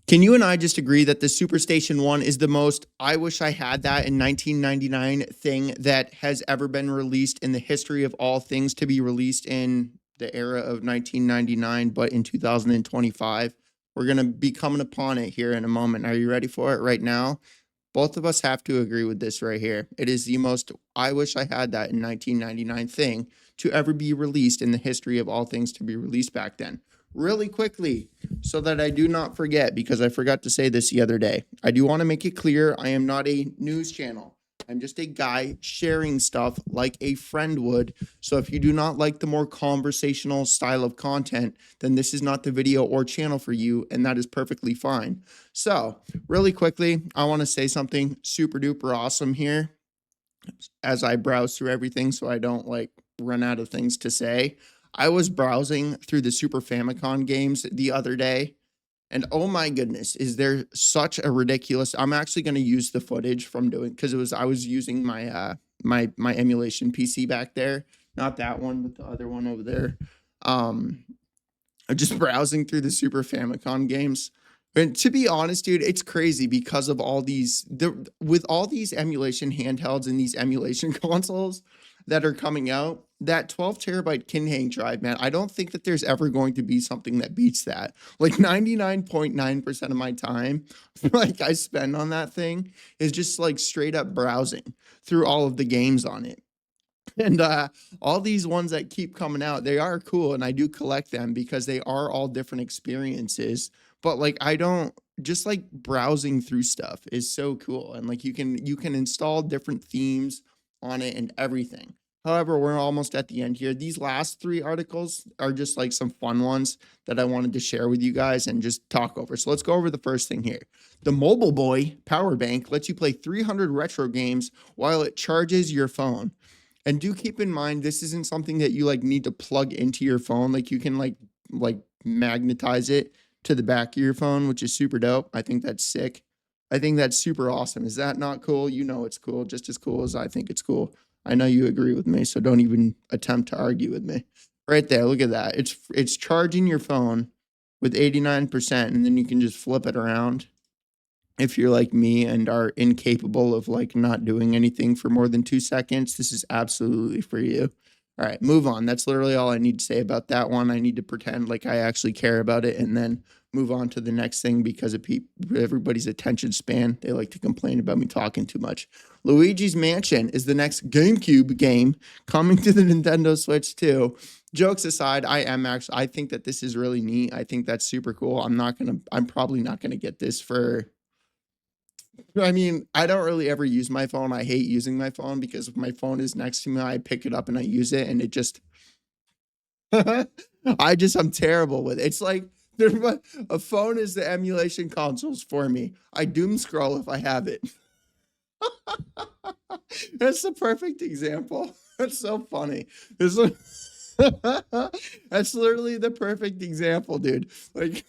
Can you and I just agree that the SuperStation 1 is the most I wish I had that in 1999 thing that has ever been released in the history of all things to be released in the era of 1999, but in 2025? We're going to be coming upon it here in a moment. Are you ready for it right now? Both of us have to agree with this right here. It is the most I wish I had that in 1999 thing to ever be released in the history of all things to be released back then. Really quickly, so that I do not forget, because I forgot to say this the other day. I do want to make it clear I am not a news channel. I'm just a guy sharing stuff like a friend would. So if you do not like the more conversational style of content, then this is not the video or channel for you, and that is perfectly fine. So, really quickly, I want to say something super duper awesome here as I browse through everything so I don't like run out of things to say. I was browsing through the Super Famicom games the other day, and oh my goodness, is there such a ridiculous. I'm actually going to use the footage from doing, because I was using my emulation PC back there, not that one, but the other one over there. Um just browsing through the Super Famicom games. And to be honest, dude, it's crazy because of with all these emulation handhelds and these emulation consoles that are coming out, that 12 terabyte Kinhang drive, man, I don't think that there's ever going to be something that beats that. Like 99.9% of my time, like I spend on that thing is just like straight up browsing through all of the games on it. And all these ones that keep coming out, they are cool, and I do collect them because they are all different experiences. But like I don't just like browsing through stuff is so cool. And like you can install different themes on it and everything. However, we're almost at the end here. These last three articles are just like some fun ones that I wanted to share with you guys and just talk over. So let's go over the first thing here. The Mobile Boy Power Bank lets you play 300 retro games while it charges your phone. And do keep in mind, this isn't something that you like need to plug into your phone. Like you can like magnetize it to the back of your phone, which is super dope. I think that's sick. I think that's super awesome. Is that not cool? You know it's cool, just as cool as I think it's cool. I know you agree with me, so don't even attempt to argue with me. Right there, look at that. It's charging your phone with 89%, and then you can just flip it around if you're like me and are incapable of like not doing anything for more than 2 seconds. This is absolutely for you. All right, move on. That's literally all I need to say about that one. I need to pretend like I actually care about it and then move on to the next thing because of everybody's attention span. They like to complain about me talking too much. Luigi's Mansion is the next GameCube game coming to the Nintendo Switch too. Jokes aside, I think that this is really neat. I think that's super cool. I'm probably not gonna get this for. I mean, I don't really ever use my phone. I hate using my phone because if my phone is next to me, I pick it up and I use it, and it just, I'm terrible with it. It's like a phone is the emulation consoles for me. I doom scroll if I have it. That's the perfect example. That's so funny. That's literally the perfect example, dude. Like,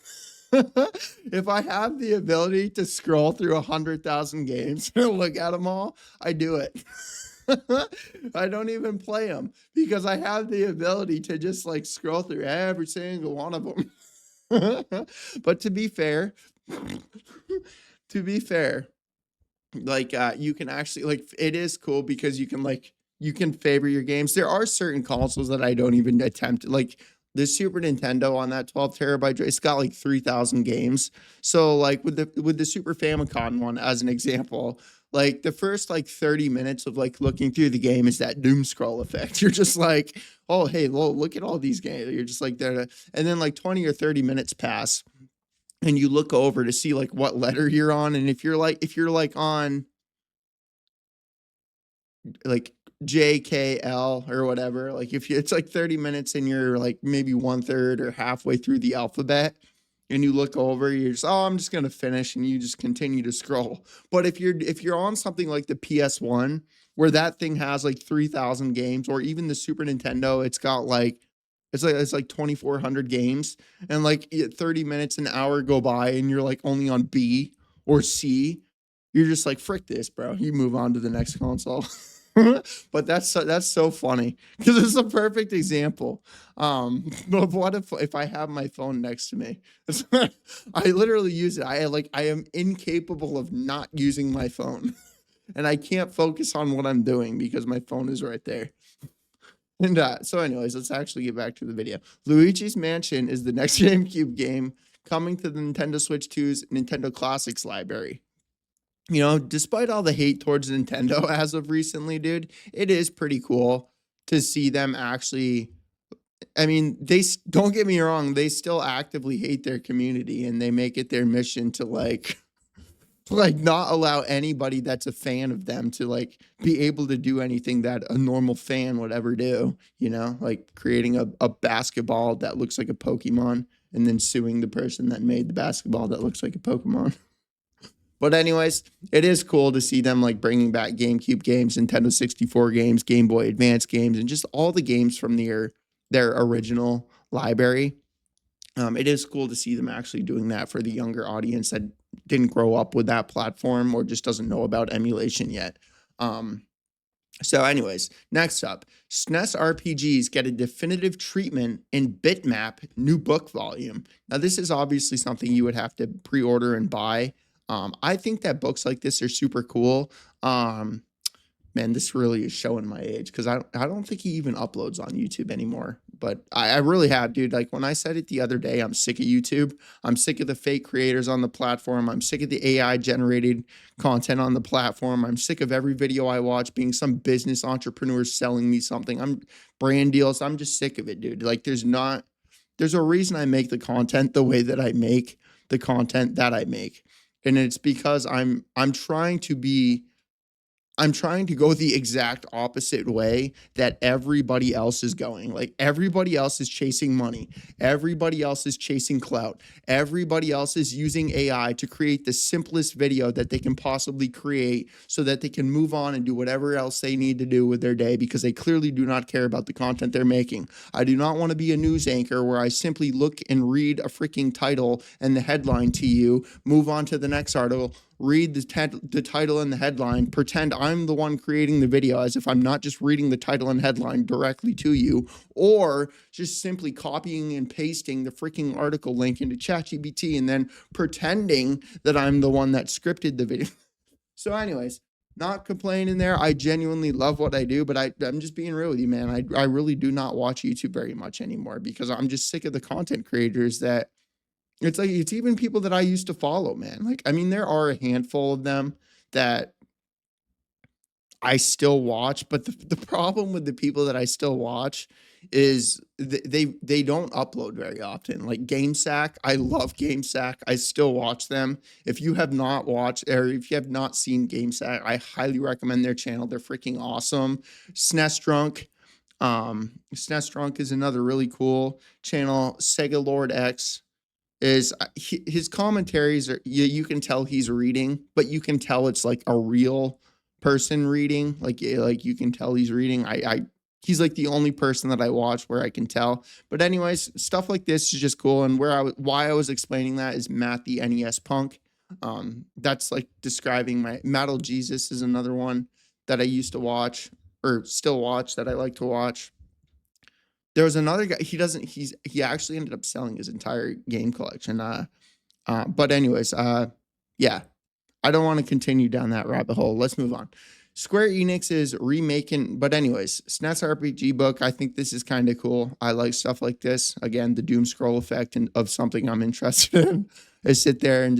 if I have the ability to scroll through 100,000 games and look at them all, I do it. I don't even play them because I have the ability to just like scroll through every single one of them. But to be fair, to be fair, like you can actually like it is cool because you can favor your games. There are certain consoles that I don't even attempt, like the Super Nintendo on that 12 terabyte it's got like 3,000 games. So like with the Super Famicom one as an example, like the first like 30 minutes of like looking through the game is that doom scroll effect. You're just like, oh hey, look at all these games. You're just like there, and then like 20 or 30 minutes pass and you look over to see like what letter you're on, and if you're like on like JKL or whatever, like if you, it's like 30 minutes and you're like maybe one third or halfway through the alphabet and you look over, you're just, oh, I'm just going to finish, and you just continue to scroll. But if you're on something like the PS1 where that thing has like 3,000 games, or even the Super Nintendo, it's like 2,400 games, and like 30 minutes, an hour go by and you're like only on B or C, you're just like, frick this, bro. You move on to the next console. But that's so funny because it's a perfect example. But what if I have my phone next to me? I literally use it. I am incapable of not using my phone, and I can't focus on what I'm doing because my phone is right there. And so, anyways, let's actually get back to the video. Luigi's Mansion is the next GameCube game coming to the Nintendo Switch 2's Nintendo Classics library. You know, despite all the hate towards Nintendo as of recently, dude, it is pretty cool to see them actually. I mean, don't get me wrong, they still actively hate their community and they make it their mission to like not allow anybody that's a fan of them to like be able to do anything that a normal fan would ever do, you know, like creating a basketball that looks like a Pokemon and then suing the person that made the basketball that looks like a Pokemon. But anyways, it is cool to see them like bringing back GameCube games, Nintendo 64 games, Game Boy Advance games, and just all the games from their original library. It is cool to see them actually doing that for the younger audience that didn't grow up with that platform or just doesn't know about emulation yet. Um, so, anyways, next up, SNES RPGs get a definitive treatment in Bitmap new book volume. Now, this is obviously something you would have to pre-order and buy. I think that books like this are super cool. Man, this really is showing my age because I don't think he even uploads on YouTube anymore. But I really have, dude. Like when I said it the other day, I'm sick of YouTube. I'm sick of the fake creators on the platform. I'm sick of the AI generated content on the platform. I'm sick of every video I watch being some business entrepreneur selling me something. I'm brand deals. I'm just sick of it, dude. Like there's a reason I make the content the way that I make the content that I make. And it's because I'm trying to go the exact opposite way that everybody else is going. Like everybody else is chasing money. Everybody else is chasing clout. Everybody else is using AI to create the simplest video that they can possibly create so that they can move on and do whatever else they need to do with their day because they clearly do not care about the content they're making. I do not want to be a news anchor where I simply look and read a freaking title and the headline to you, move on to the next article, read the title and the headline, pretend I'm the one creating the video as if I'm not just reading the title and headline directly to you, or just simply copying and pasting the freaking article link into ChatGPT and then pretending that I'm the one that scripted the video. So, anyways, not complaining there. I genuinely love what I do, but I'm just being real with you, man. I really do not watch YouTube very much anymore because I'm just sick of the content creators that it's like it's even people that I used to follow, man. Like, I mean, there are a handful of them that I still watch, but the problem with the people that I still watch is they don't upload very often. Like GameSack, I love GameSack. I still watch them. If you have not watched or if you have not seen GameSack, I highly recommend their channel. They're freaking awesome. SNES Drunk, SNES Drunk is another really cool channel. Sega Lord X is his commentaries are you can tell he's reading, but you can tell it's like a real person reading. Like you can tell he's reading. I he's like the only person that I watch where I can tell. But anyways, stuff like this is just cool. And why I was explaining that is Matt the NES punk. That's like describing my Metal Jesus is another one that I used to watch or still watch that I like to watch. There was another guy. He actually ended up selling his entire game collection. But anyways, yeah, I don't want to continue down that rabbit hole. Let's move on. Square Enix is remaking, but anyways, SNES RPG book. I think this is kind of cool. I like stuff like this. Again, the doom scroll effect of something I'm interested in. I sit there and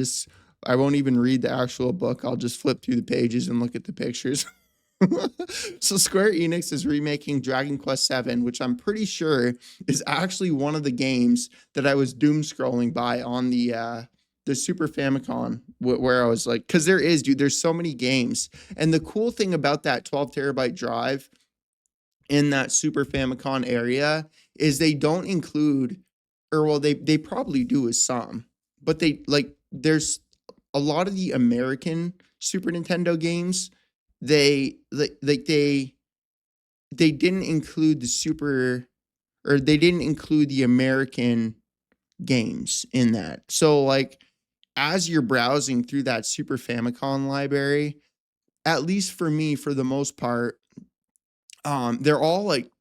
I won't even read the actual book. I'll just flip through the pages and look at the pictures. So Square Enix is remaking Dragon Quest VII, which I'm pretty sure is actually one of the games that I was doom scrolling by on the Super Famicom, where I was like, because there's so many games, and the cool thing about that 12 terabyte drive in that Super Famicom area is they don't include, or well, they probably do with some, but there's a lot of the American Super Nintendo games they didn't include they didn't include the American games in that. So like as you're browsing through that Super Famicom library, at least for me, for the most part, They're all like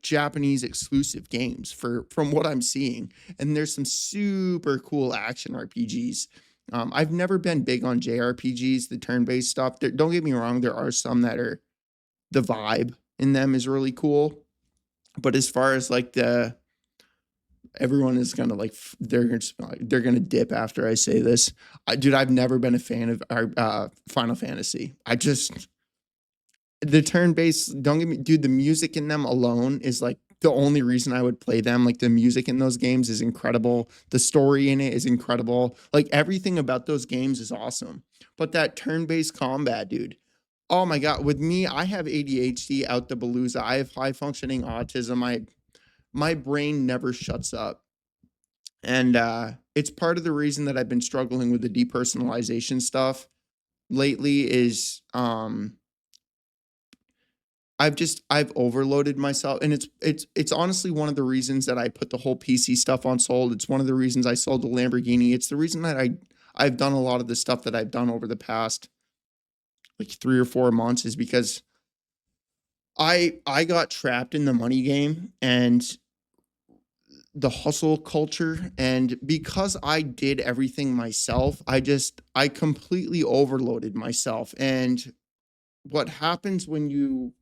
Japanese exclusive games from what I'm seeing, and there's some super cool action RPGs. I've never been big on JRPGs, the turn-based stuff. Don't get me wrong, there are some that are the vibe in them is really cool, but as far as like everyone is gonna like they're gonna dip after I say this. Dude, I've never been a fan of our Final Fantasy. The turn-based, don't get me, dude, the music in them alone is like the only reason I would play them. Like the music in those games is incredible. The story in it is incredible. Like everything about those games is awesome. But that turn-based combat, dude. Oh my God. With me, I have ADHD out the balooza. I have high functioning autism. My brain never shuts up. And it's part of the reason that I've been struggling with the depersonalization stuff lately is I've overloaded myself, and it's honestly one of the reasons that I put the whole PC stuff on sold. It's one of the reasons I sold the Lamborghini. It's the reason that I've done a lot of the stuff that I've done over the past like 3 or 4 months is because I got trapped in the money game and the hustle culture, and because I did everything myself, I completely overloaded myself. And what happens when you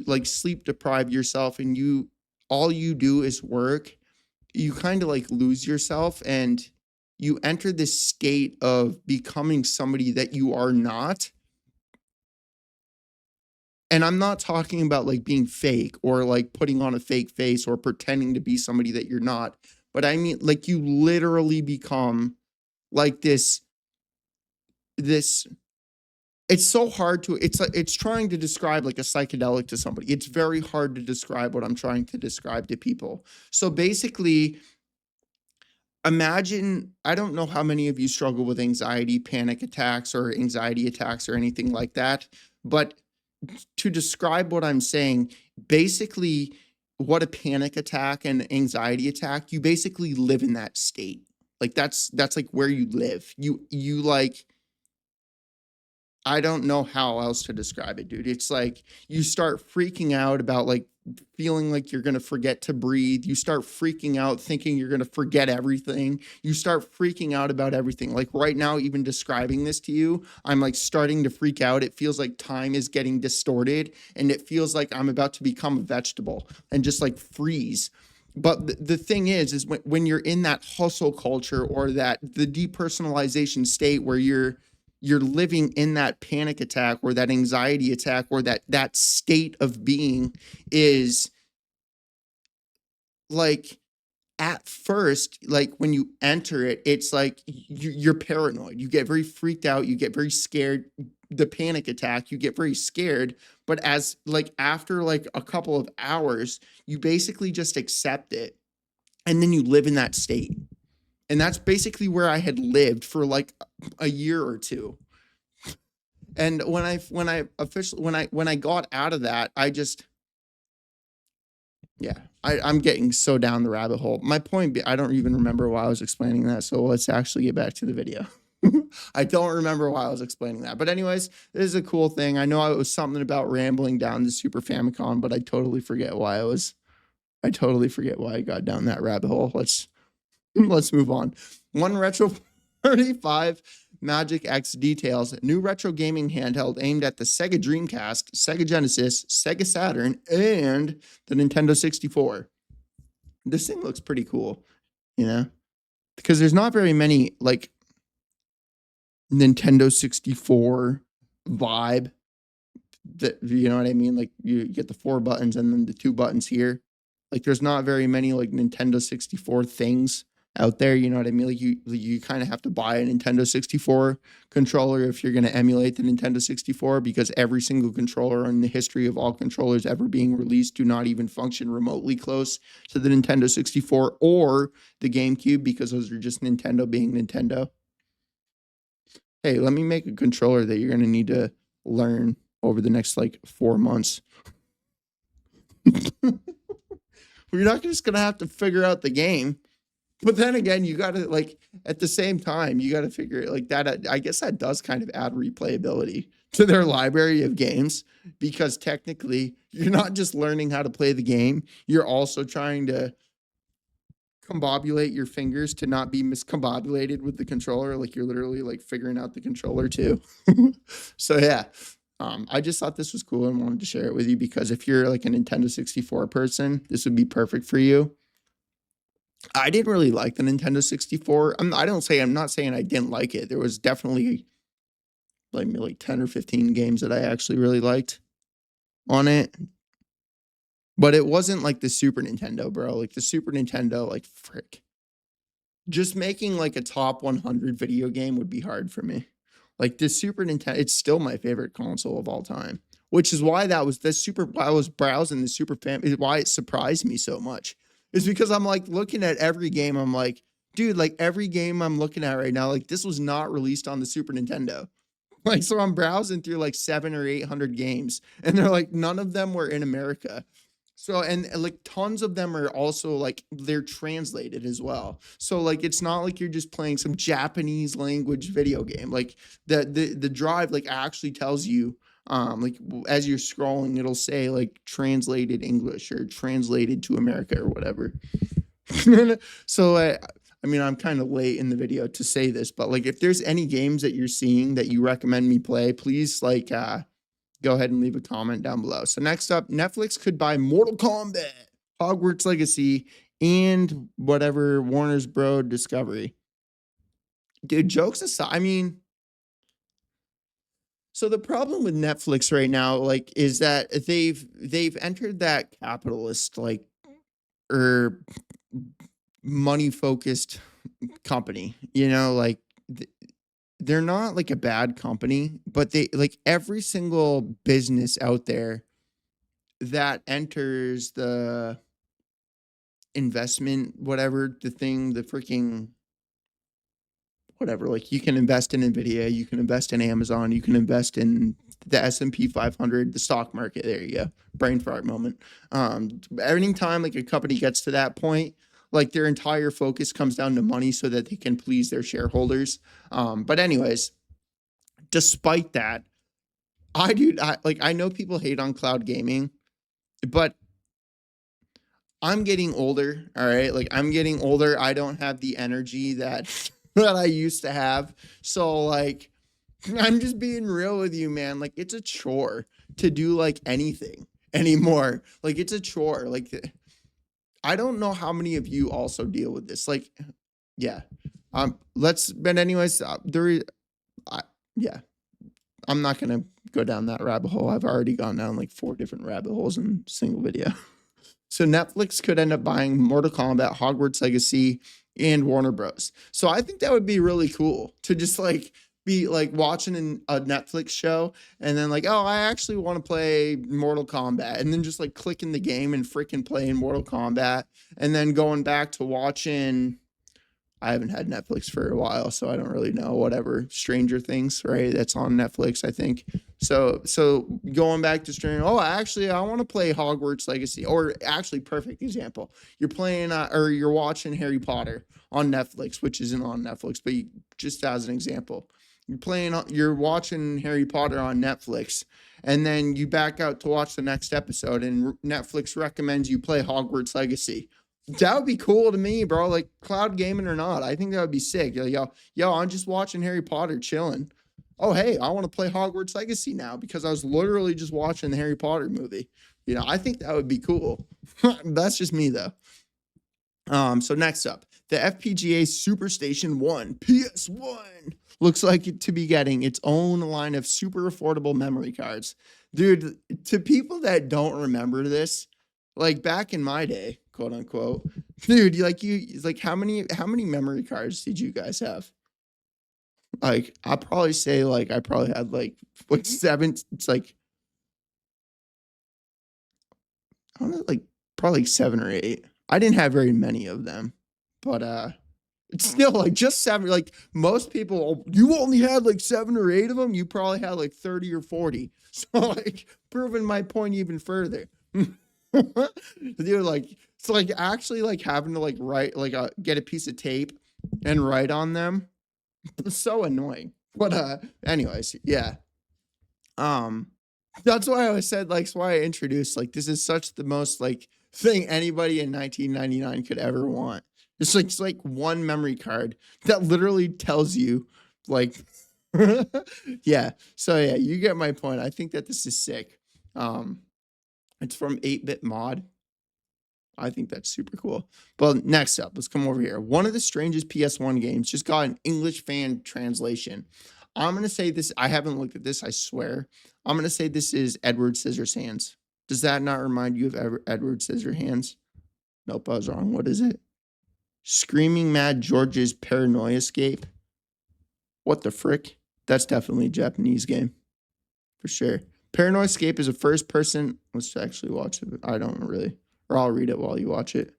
like sleep deprive yourself and you all you do is work, you kind of like lose yourself and you enter this state of becoming somebody that you are not. And I'm not talking about like being fake or like putting on a fake face or pretending to be somebody that you're not, but I mean like you literally become like this it's so hard to it's like it's trying to describe like a psychedelic to somebody. It's very hard to describe what I'm trying to describe to people. So basically, imagine, I don't know how many of you struggle with anxiety, panic attacks, or anxiety attacks or anything like that, but to describe what I'm saying, basically what a panic attack and anxiety attack, you basically live in that state. Like that's like where you live. You like I don't know how else to describe it, dude. It's like you start freaking out about like feeling like you're going to forget to breathe. You start freaking out thinking you're going to forget everything. You start freaking out about everything. Like right now, even describing this to you, I'm like starting to freak out. It feels like time is getting distorted and it feels like I'm about to become a vegetable and just like freeze. But the thing is when you're in that hustle culture or that the depersonalization state where you're living in that panic attack or that anxiety attack or that state of being is like at first, like when you enter it, it's like you're paranoid, you get very freaked out, you get very scared, the panic attack, you get very scared. But as like after like a couple of hours, you basically just accept it and then you live in that state. And that's basically where I had lived for like a year or two. And when I got out of that, I just yeah, I'm getting so down the rabbit hole. My point I don't even remember why I was explaining that. So let's actually get back to the video. I don't remember why I was explaining that. But anyways, this is a cool thing. I know it was something about rambling down the Super Famicom, but I totally forget why I got down that rabbit hole. Let's move on. One retro 35 Magic X details new retro gaming handheld aimed at the Sega Dreamcast, Sega Genesis, Sega Saturn, and the Nintendo 64. This thing looks pretty cool, you know, because there's not very many like Nintendo 64 vibe that, you know what I mean? Like you get the 4 buttons and then the 2 buttons here. Like there's not very many like Nintendo 64 things out there, you know what I mean? Like you kind of have to buy a Nintendo 64 controller if you're going to emulate the Nintendo 64 because every single controller in the history of all controllers ever being released do not even function remotely close to the Nintendo 64 or the GameCube because those are just Nintendo being Nintendo. Hey, let me make a controller that you're going to need to learn over the next like 4 months. We're not just going to have to figure out the game. But then again, you gotta like at the same time, you gotta figure it like that. I guess that does kind of add replayability to their library of games because technically you're not just learning how to play the game, you're also trying to combobulate your fingers to not be miscombobulated with the controller. Like you're literally like figuring out the controller too. So yeah. I just thought this was cool and wanted to share it with you because if you're like a Nintendo 64 person, this would be perfect for you. I didn't really like the Nintendo 64. I'm not saying I didn't like it. There was definitely like maybe like 10 or 15 games that I actually really liked on it. But it wasn't like the Super Nintendo, bro. Like the Super Nintendo, like frick. Just making like a top 100 video game would be hard for me. Like the Super Nintendo, it's still my favorite console of all time, which is why I was browsing the Super Family, why it surprised me so much. Is because I'm like looking at every game, I'm like, dude, like every game I'm looking at right now, like this was not released on the Super Nintendo. Like, so I'm browsing through like 700 or 800 games, and they're like, none of them were in America. So, and like tons of them are also like they're translated as well. So like it's not like you're just playing some Japanese language video game. Like the drive like actually tells you like as you're scrolling it'll say like translated English or translated to America or whatever. So I mean I'm kind of late in the video to say this, but like if there's any games that you're seeing that you recommend me play, please like go ahead and leave a comment down below. So next up, Netflix could buy Mortal Kombat, Hogwarts Legacy, and whatever Warner's Bros. Discovery. Dude, jokes aside, I mean, so the problem with Netflix right now, like, is that they've entered that capitalist like or money focused company. You know, like they're not like a bad company, but they like every single business out there that enters the investment, whatever the thing, the freaking whatever. Like you can invest in Nvidia, you can invest in Amazon, you can invest in the S&P 500, the stock market. There you go. Brain fart moment. Anytime like a company gets to that point, like their entire focus comes down to money so that they can please their shareholders. But anyways, despite that, I know people hate on cloud gaming, but I'm getting older, all right? Like I'm getting older. I don't have the energy that that I used to have. So like I'm just being real with you, man. Like it's a chore to do like anything anymore. Like it's a chore. Like I don't know how many of you also deal with this. Like yeah. But anyways, I, yeah. I'm not going to go down that rabbit hole. I've already gone down like 4 different rabbit holes in a single video. So Netflix could end up buying Mortal Kombat, Hogwarts Legacy, and Warner Bros. So I think that would be really cool to just like be like watching a Netflix show and then like, oh, I actually want to play Mortal Kombat, and then just like clicking the game and freaking playing Mortal Kombat, and then going back to watching. I haven't had Netflix for a while, so I don't really know. Whatever, Stranger Things, right? That's on Netflix, I think. So going back to Stranger, I want to play Hogwarts Legacy, or actually, perfect example. You're playing or you're watching Harry Potter on Netflix, which isn't on Netflix, but just as an example, you're watching Harry Potter on Netflix, and then you back out to watch the next episode, and Netflix recommends you play Hogwarts Legacy. That would be cool to me, bro. Like cloud gaming or not, I think that would be sick. Yo, I'm just watching Harry Potter, chilling. Oh, hey, I want to play Hogwarts Legacy now because I was literally just watching the Harry Potter movie. You know, I think that would be cool. That's just me though. So next up, the FPGA SuperStation 1 PS1 looks like it to be getting its own line of super affordable memory cards. Dude, to people that don't remember this, like back in my day, quote unquote, dude, how many memory cards did you guys have? Like, I'll probably say like I probably had like 7. It's like I don't know, like probably like 7 or 8. I didn't have very many of them, but it's still like just 7. Like most people, you only had like 7 or 8 of them. You probably had like 30 or 40. So like proving my point even further. Dude, like it's like actually like having to like write like get a piece of tape and write on them. It's so annoying. But anyways, yeah. Um that's why I said like that's why I introduced like this is such the most like thing anybody in 1999 could ever want. It's like one memory card that literally tells you like yeah. So yeah, you get my point. I think that this is sick. Um it's from 8-bit mod. I think that's super cool. But next up, let's come over here. One of the strangest PS1 games just got an English fan translation. I'm going to say this. I haven't looked at this, I swear. I'm going to say this is Edward Scissorhands. Does that not remind you of Edward Scissorhands? Nope, I was wrong. What is it? Screaming Mad George's Paranoia Escape. What the frick? That's definitely a Japanese game. For sure. Paranoia Escape is a first person. Let's actually watch it. I don't really. Or I'll read it while you watch it.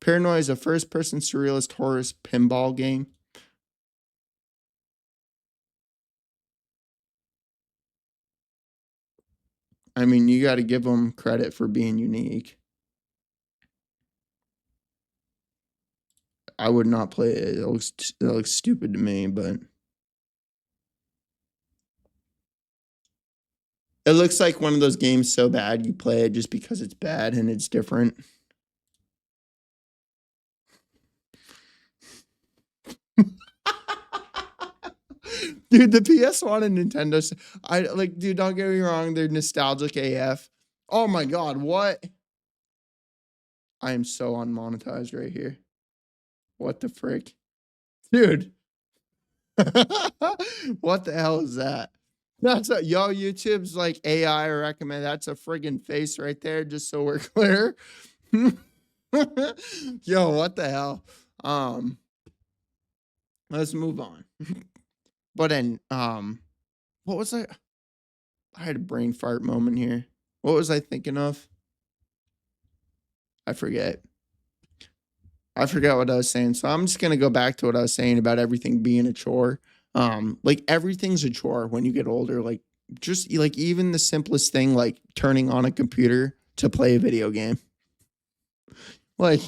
Paranoia is a first person surrealist horror pinball game. I mean, you got to give them credit for being unique. I would not play it. It looks stupid to me, but it looks like one of those games so bad you play it just because it's bad and it's different. Dude, the PS1 and Nintendo, I like, dude, don't get me wrong, they're nostalgic AF. Oh my god, what? I am so unmonetized right here. What the frick? Dude. What the hell is that? That's a yo, YouTube's like AI recommend. That's a friggin' face right there, just so we're clear. Yo, what the hell? Um, let's move on. But then, what was I had a brain fart moment here. What was I thinking of? I forget. I forgot what I was saying. So I'm just gonna go back to what I was saying about everything being a chore. Like everything's a chore when you get older. Like just like even the simplest thing, like turning on a computer to play a video game, like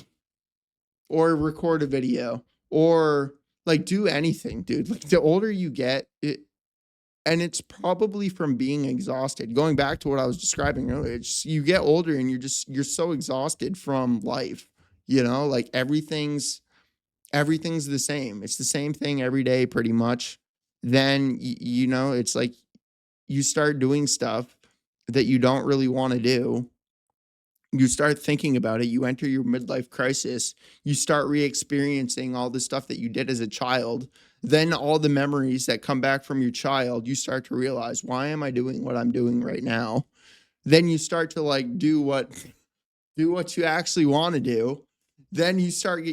or record a video, or like do anything, dude. Like the older you get, and it's probably from being exhausted. Going back to what I was describing earlier, it's you get older and you're so exhausted from life. You know, like everything's the same. It's the same thing every day, pretty much. Then you know, it's like you start doing stuff that you don't really want to do. You start thinking about it. You enter your midlife crisis. You start re-experiencing all the stuff that you did as a child. Then all the memories that come back from your child, you start to realize, why am I doing what I'm doing right now? Then you start to like do what you actually want to do. Then you start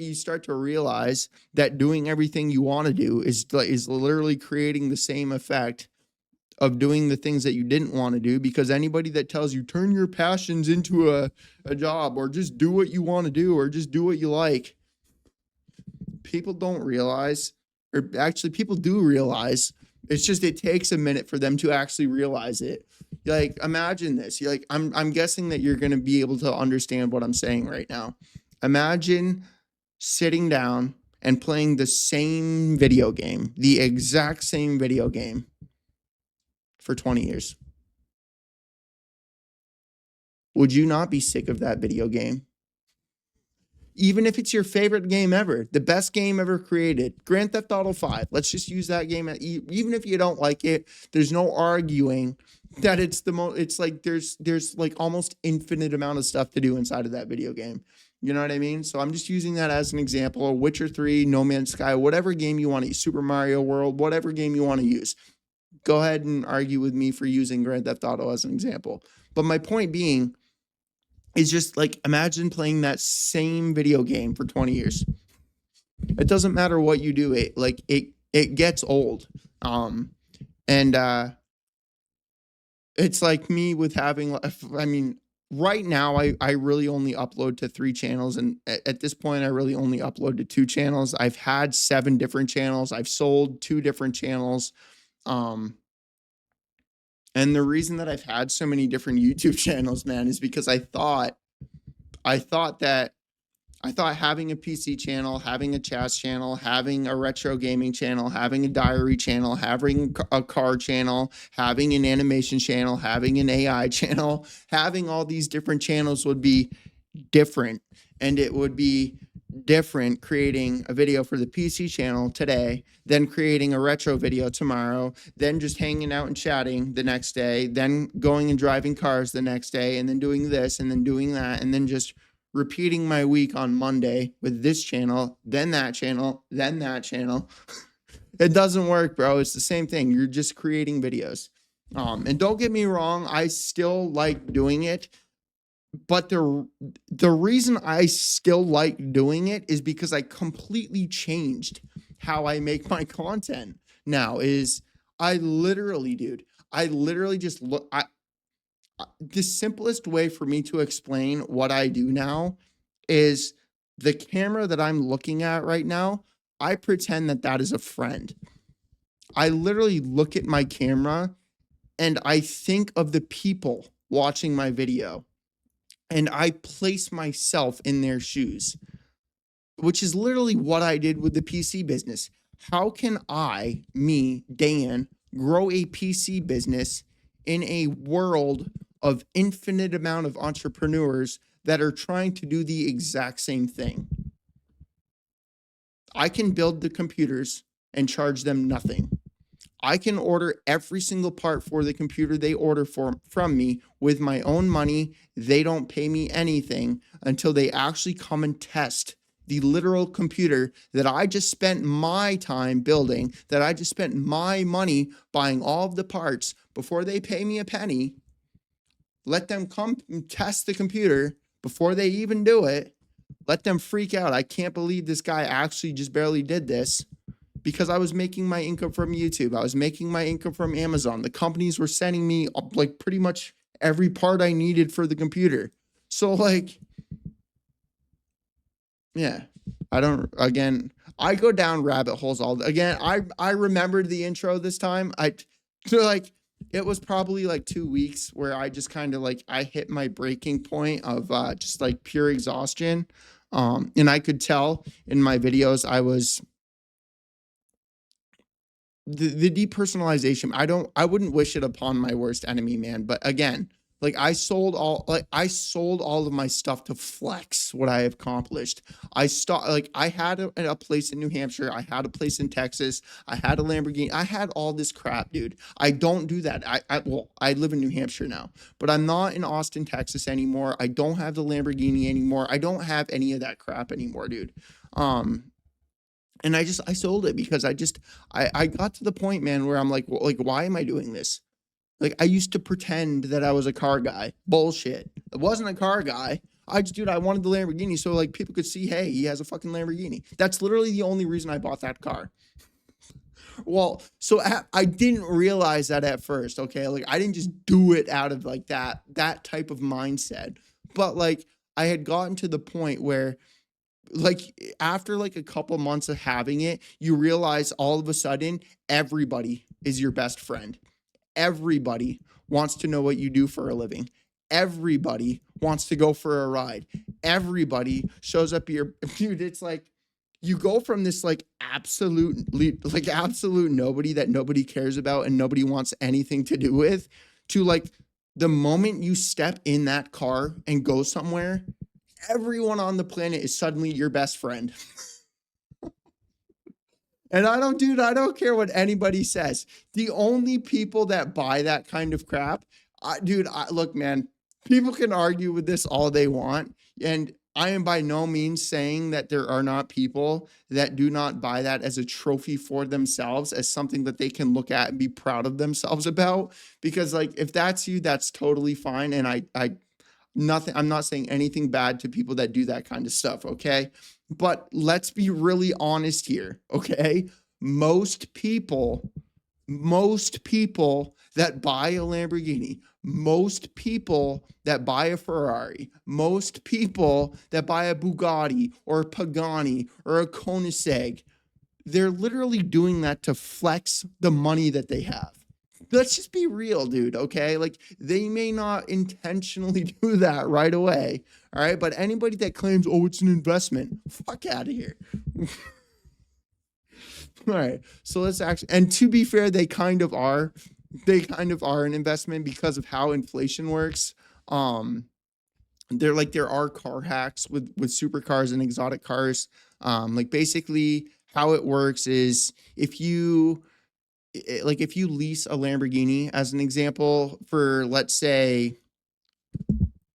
to realize that doing everything you want to do is literally creating the same effect of doing the things that you didn't want to do, because anybody that tells you turn your passions into a job, or just do what you want to do, or just do what you like, people don't realize, or actually people do realize. It's just it takes a minute for them to actually realize it. Like imagine this. You're like I'm guessing that you're going to be able to understand what I'm saying right now. Imagine sitting down and playing the same video game, the exact same video game for 20 years. Would you not be sick of that video game? Even if it's your favorite game ever, the best game ever created, Grand Theft Auto 5. Let's just use that game. Even if you don't like it, there's no arguing that it's the most. It's like there's like almost infinite amount of stuff to do inside of that video game. You know what I mean? So I'm just using that as an example. Witcher 3, No Man's Sky, whatever game you want to use, Super Mario World, whatever game you want to use. Go ahead and argue with me for using Grand Theft Auto as an example. But my point being is just like imagine playing that same video game for 20 years. It doesn't matter what you do, it gets old. And it's like me with having, I mean, right now I really only upload to 3 channels, and at this point I really only upload to 2 channels. I've had 7 different channels. I've sold 2 different channels. And the reason that I've had so many different YouTube channels, man, is because I thought I thought that I thought having a PC channel, having a chess channel, having a retro gaming channel, having a diary channel, having a car channel, having an animation channel, having an AI channel, having all these different channels would be different. And it would be different creating a video for the PC channel today, then creating a retro video tomorrow, then just hanging out and chatting the next day, then going and driving cars the next day, and then doing this and then doing that, and then just repeating my week on Monday with this channel, then that channel, then that channel. It doesn't work, bro. It's the same thing. You're just creating videos. And don't get me wrong, I still like doing it. But the reason I still like doing it is because I completely changed how I make my content now. Is I literally, dude, I literally just look. The simplest way for me to explain what I do now is the camera that I'm looking at right now. I pretend that that is a friend. I literally look at my camera and I think of the people watching my video and I place myself in their shoes, which is literally what I did with the PC business. How can I, me, Dan, grow a PC business in a world of infinite amount of entrepreneurs that are trying to do the exact same thing? I can build the computers and charge them nothing. I can order every single part for the computer they order from me with my own money. They don't pay me anything until they actually come and test the literal computer that I just spent my time building, that I just spent my money buying all of the parts before they pay me a penny. Let them come and test the computer before they even do it. Let them freak out. I can't believe this guy actually just barely did this. Because I was making my income from YouTube. I was making my income from Amazon. The companies were sending me like pretty much every part I needed for the computer. So like, yeah, I go down rabbit holes I remembered the intro this time. It was probably like 2 weeks where I just kind of like, I hit my breaking point of just like pure exhaustion. And I could tell in my videos, the depersonalization. I wouldn't wish it upon my worst enemy, man. But again, like I sold all of my stuff to flex what I have accomplished. I had a place in New Hampshire, I had a place in Texas, I had a Lamborghini, I had all this crap, dude. I don't do that. I live in New Hampshire now, but I'm not in Austin, Texas anymore. I don't have the Lamborghini anymore. I don't have any of that crap anymore, dude. And I sold it because I got to the point, man, where I'm like, well, like, why am I doing this? Like, I used to pretend that I was a car guy. Bullshit. I wasn't a car guy. I wanted the Lamborghini so like people could see, hey, he has a fucking Lamborghini. That's literally the only reason I bought that car. Well, so I didn't realize that at first. Okay. Like I didn't just do it out of like that type of mindset, but like I had gotten to the point where like after like a couple months of having it, you realize all of a sudden everybody is your best friend. Everybody wants to know what you do for a living. Everybody wants to go for a ride. Everybody shows up your dude. It's like you go from this like absolute nobody that nobody cares about and nobody wants anything to do with to like the moment you step in that car and go somewhere, everyone on the planet is suddenly your best friend. And I don't care what anybody says. The only people that buy that kind of crap, look, man, people can argue with this all they want. And I am by no means saying that there are not people that do not buy that as a trophy for themselves, as something that they can look at and be proud of themselves about. Because like, if that's you, that's totally fine. And I'm not saying anything bad to people that do that kind of stuff, okay? But let's be really honest here, okay? Most people that buy a Lamborghini, most people that buy a Ferrari, most people that buy a Bugatti or a Pagani or a Koenigsegg, they're literally doing that to flex the money that they have. let's just be real, dude. Okay. Like they may not intentionally do that right away. All right. But anybody that claims, oh, it's an investment, fuck out of here. All right. So let's actually, and to be fair, they kind of are. They kind of are an investment because of how inflation works. Um, there are car hacks with supercars and exotic cars. Like basically how it works is if you like if you lease a Lamborghini as an example for let's say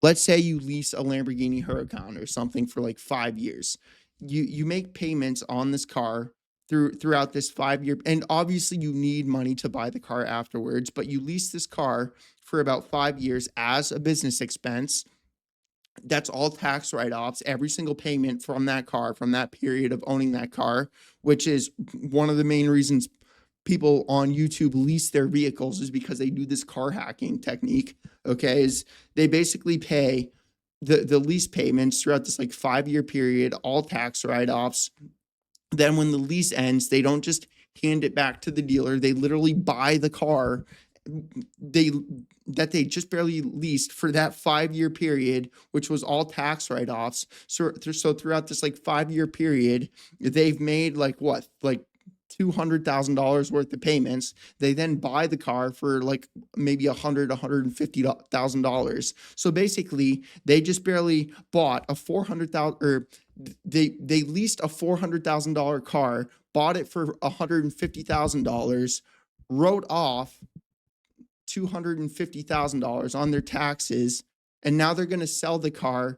you lease a Lamborghini Huracan or something for like 5 years. You make payments on this car throughout this 5 year, and obviously you need money to buy the car afterwards, but you lease this car for about 5 years as a business expense. That's all tax write-offs, every single payment from that car, from that period of owning that car, which is one of the main reasons people on YouTube lease their vehicles is because they do this car hacking technique. Okay, is they basically pay the lease payments throughout this like 5 year period, all tax write-offs. Then when the lease ends, they don't just hand it back to the dealer. They literally buy the car they that they just barely leased for that 5 year period, which was all tax write-offs. So throughout this like 5 year period, they've made like what, like $200,000 worth of payments. They then buy the car for like maybe $150,000. So basically, they just barely bought a 400,000, or they leased a $400,000 car, bought it for $150,000, wrote off $250,000 on their taxes, and now they're going to sell the car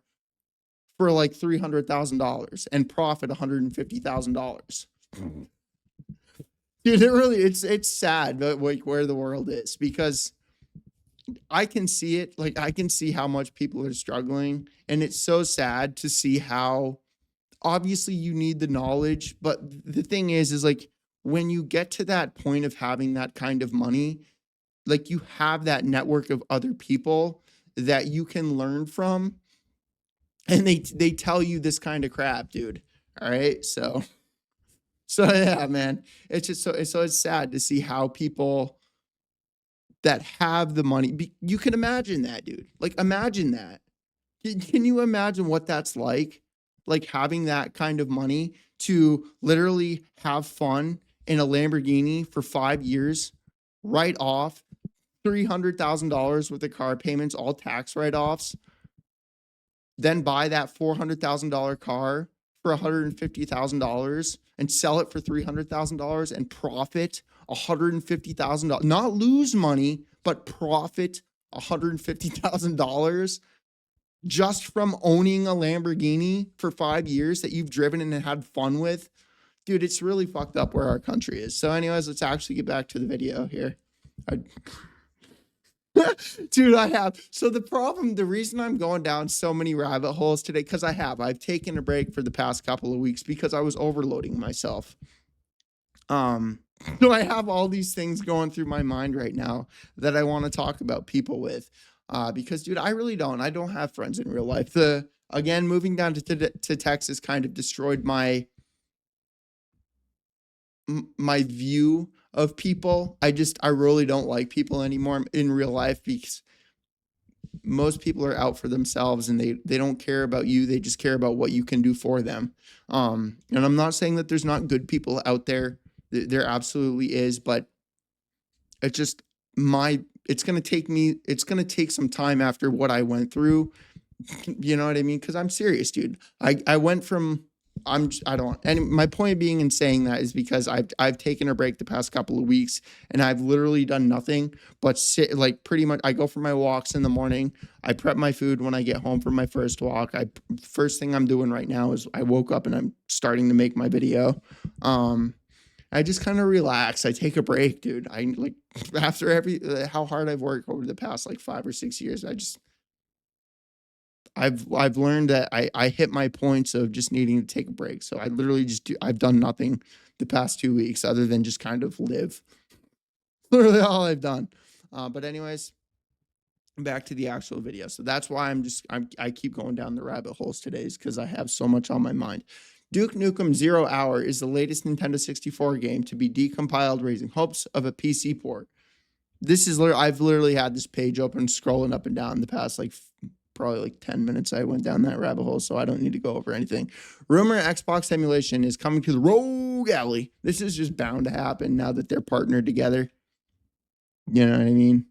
for like $300,000 and profit $150,000. Dude, it's sad, but like where the world is, because I can see it. Like I can see how much people are struggling, and it's so sad to see how obviously you need the knowledge, but the thing is like when you get to that point of having that kind of money, like you have that network of other people that you can learn from, and they tell you this kind of crap, dude. All right, so yeah, man, it's just so it's sad to see how people that have the money, you can imagine that, dude. Like imagine that. Can you imagine what that's like having that kind of money to literally have fun in a Lamborghini for 5 years, write off $300,000 worth of car payments, all tax write-offs, then buy that $400,000 car for $150,000 and sell it for $300,000 and profit $150,000, not lose money, but profit $150,000 just from owning a Lamborghini for 5 years that you've driven and had fun with. Dude, it's really fucked up where our country is. So anyways, let's actually get back to the video here. Dude, I have. So the reason I'm going down so many rabbit holes today, because I've taken a break for the past couple of weeks because I was overloading myself. So I have all these things going through my mind right now that I want to talk about people with. Because dude, I don't have friends in real life. Again, moving down to Texas kind of destroyed my view of people. I really don't like people anymore in real life because most people are out for themselves and they don't care about you. They just care about what you can do for them. And I'm not saying that there's not good people out there. There absolutely is, but it's just it's going to take some time after what I went through. You know what I mean? Cause I'm serious, dude. I went from, I don't, and my point being in saying that is because I've taken a break the past couple of weeks and I've literally done nothing but sit, like pretty much I go for my walks in the morning. I prep my food when I get home from my first walk. First thing I'm doing right now is I woke up and I'm starting to make my video. I just kind of relax. I take a break, dude. I like after how hard I've worked over the past like 5 or 6 years, I've learned that I hit my points of just needing to take a break. So I literally I've done nothing the past 2 weeks other than just kind of live. Literally all I've done. But anyways, back to the actual video. So that's why I keep going down the rabbit holes today, is because I have so much on my mind. Duke Nukem 0 Hour is the latest Nintendo 64 game to be decompiled, raising hopes of a PC port. This is literally, I've literally had this page open, scrolling up and down the past like probably like 10 minutes. I went down that rabbit hole, so I don't need to go over anything. Rumor Xbox Emulation is coming to the Rogue Alley. This is just bound to happen now that they're partnered together. You know what I mean?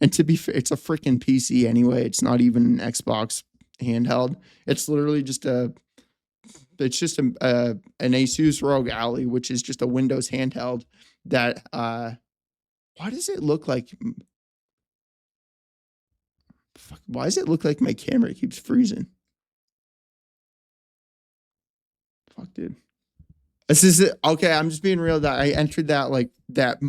And to be fair, it's a freaking PC anyway. It's not even an Xbox handheld. It's literally just an Asus Rogue Ally, which is just a Windows handheld that why does it look like why does it look like my camera keeps freezing? Fuck, dude. This is it. Okay, I'm just being real that I entered that like that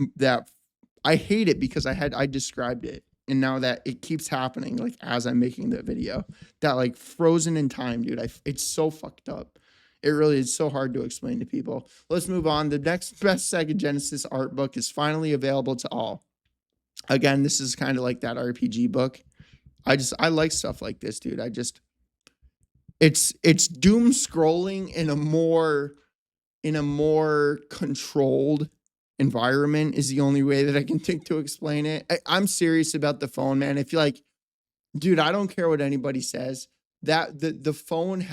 I hate it because I described it. And now that it keeps happening, like as I'm making the video, that like frozen in time, dude. It's so fucked up. It really is so hard to explain to people. Let's move on. The next best Sega Genesis art book is finally available to all. Again, this is kind of like that RPG book. I like stuff like this, dude. It's doom scrolling in a more controlled environment is the only way that I can think to explain it. I'm serious about the phone, man. If you're like, dude, I don't care what anybody says. That the phone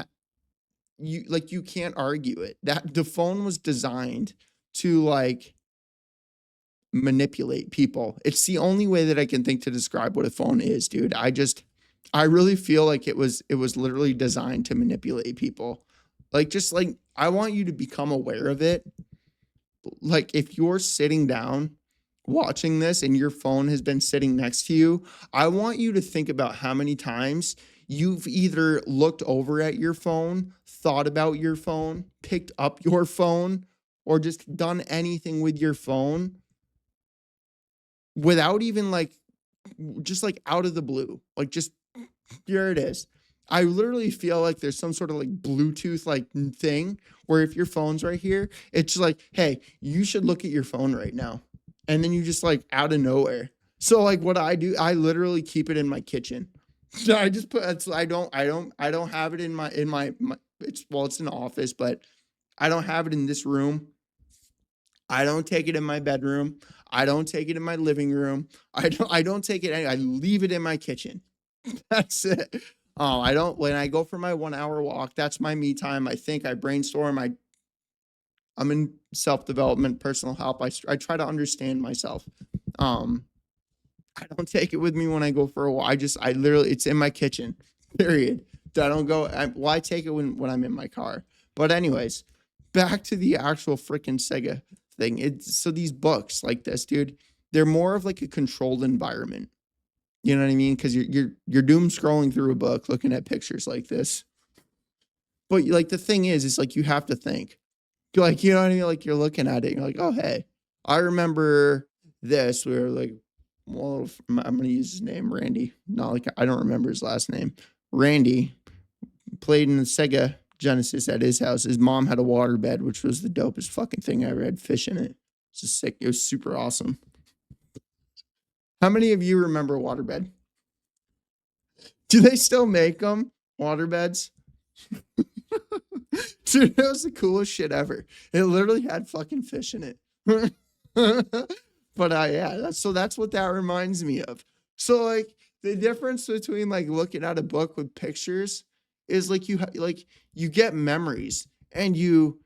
you can't argue it. That the phone was designed to like manipulate people. It's the only way that I can think to describe what a phone is, dude. I really feel like it was literally designed to manipulate people. Like just like I want you to become aware of it. Like if you're sitting down watching this and your phone has been sitting next to you, I want you to think about how many times you've either looked over at your phone, thought about your phone, picked up your phone, or just done anything with your phone without even like just like out of the blue. Like just here it is. I literally feel like there's some sort of like Bluetooth like thing where if your phone's right here, it's just like, hey, you should look at your phone right now. And then you just like out of nowhere. So like what I do, I literally keep it in my kitchen. So I just put it's I don't have it in my it's well, it's an office, but I don't have it in this room. I don't take it in my bedroom. I don't take it in my living room. I don't take it I leave it in my kitchen. That's it. I don't when I go for my 1 hour walk, that's my me time. I think I brainstorm. I'm in self-development, personal help. I try to understand myself. Um, I don't take it with me when I go for a walk. I literally it's in my kitchen. Period. I don't go well, I take it when I'm in my car. But anyways, back to the actual freaking Sega thing. It's so these books like this, dude, they're more of like a controlled environment. You know what I mean? Because you're doom scrolling through a book, looking at pictures like this. But like the thing is like you have to think. You're like you know what I mean? Like you're looking at it, you're like, oh hey, I remember this. We were like, well, I'm gonna use his name, Randy. Not like I don't remember his last name. Randy played in the Sega Genesis at his house. His mom had a waterbed, which was the dopest fucking thing I ever had fish in it. It's just sick. It was super awesome. How many of you remember waterbed? Do they still make them? Waterbeds? Dude, that was the coolest shit ever. It literally had fucking fish in it. But yeah, that's what that reminds me of. So like the difference between like looking at a book with pictures is like like you get memories and you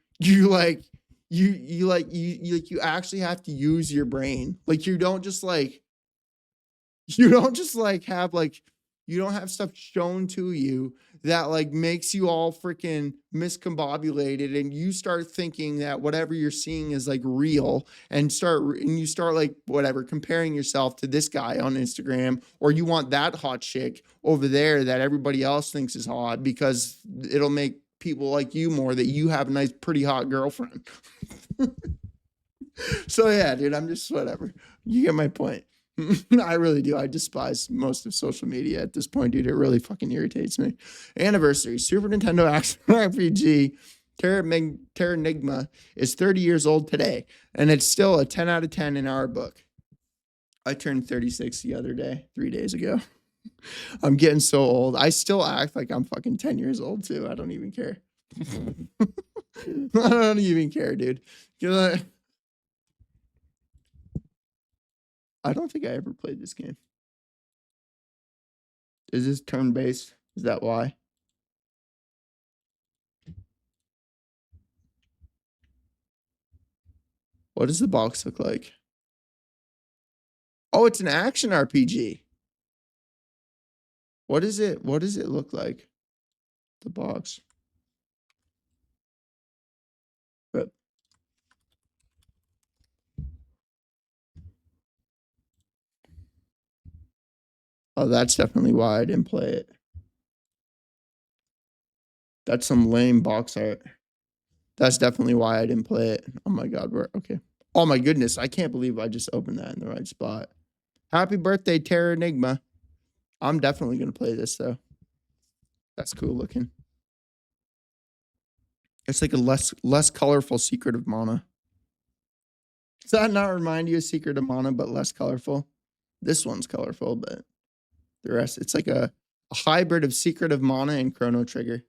actually have to use your brain. Like you don't just like have like you don't have stuff shown to you that like makes you all freaking miscombobulated and you start thinking that whatever you're seeing is like real and you start like whatever comparing yourself to this guy on Instagram or you want that hot chick over there that everybody else thinks is hot because it'll make people like you more that you have a nice pretty hot girlfriend. So yeah, dude, I'm just whatever. You get my point. I really do. I despise most of social media at this point, dude. It really fucking irritates me. Anniversary Super Nintendo Action RPG Terranigma is 30 years old today, and it's still a 10 out of 10 in our book. I turned 36 the other day, 3 days ago. I'm getting so old. I still act like I'm fucking 10 years old, too. I don't even care. I don't even care, dude. I don't think I ever played this game. Is this turn-based? Is that why? What does the box look like? Oh, it's an action RPG. What is it? What does it look like? The box. But oh, that's definitely why I didn't play it. That's some lame box art. That's definitely why I didn't play it. Oh my god, we're okay. Oh my goodness, I can't believe I just opened that in the right spot. Happy birthday, Terra Enigma. I'm definitely gonna play this though. That's cool looking. It's like a less colorful Secret of Mana. Does that not remind you of Secret of Mana, but less colorful? This one's colorful, but the rest, it's like a hybrid of Secret of Mana and Chrono Trigger,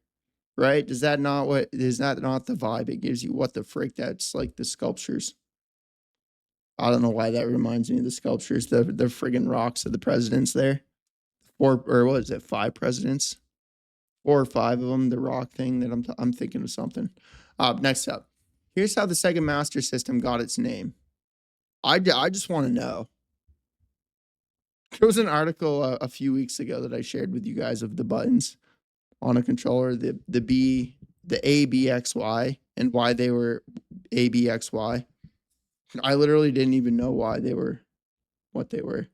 right? Is that not the vibe it gives you? What the frick? That's like the sculptures. I don't know why that reminds me of the sculptures, the friggin' rocks of the presidents there. Or what is it, 5 presidents? 4 or 5 of them, the rock thing that I'm thinking of something. Next up, here's how the Sega Master System got its name. I just want to know. There was an article a few weeks ago that I shared with you guys of the buttons on a controller, the ABXY, and why they were ABXY. I literally didn't even know why they were what they were.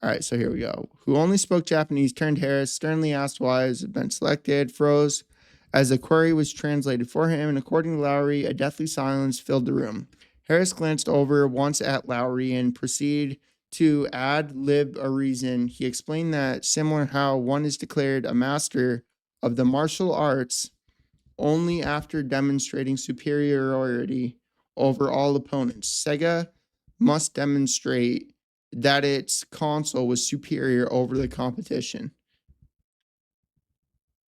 All right, so here we go. Who only spoke Japanese turned Harris, sternly asked why his had been selected, froze as the query was translated for him, and according to Lowry, a deathly silence filled the room. Harris glanced over once at Lowry and proceeded to ad lib a reason. He explained that similar how one is declared a master of the martial arts only after demonstrating superiority over all opponents. Sega must demonstrate that its console was superior over the competition.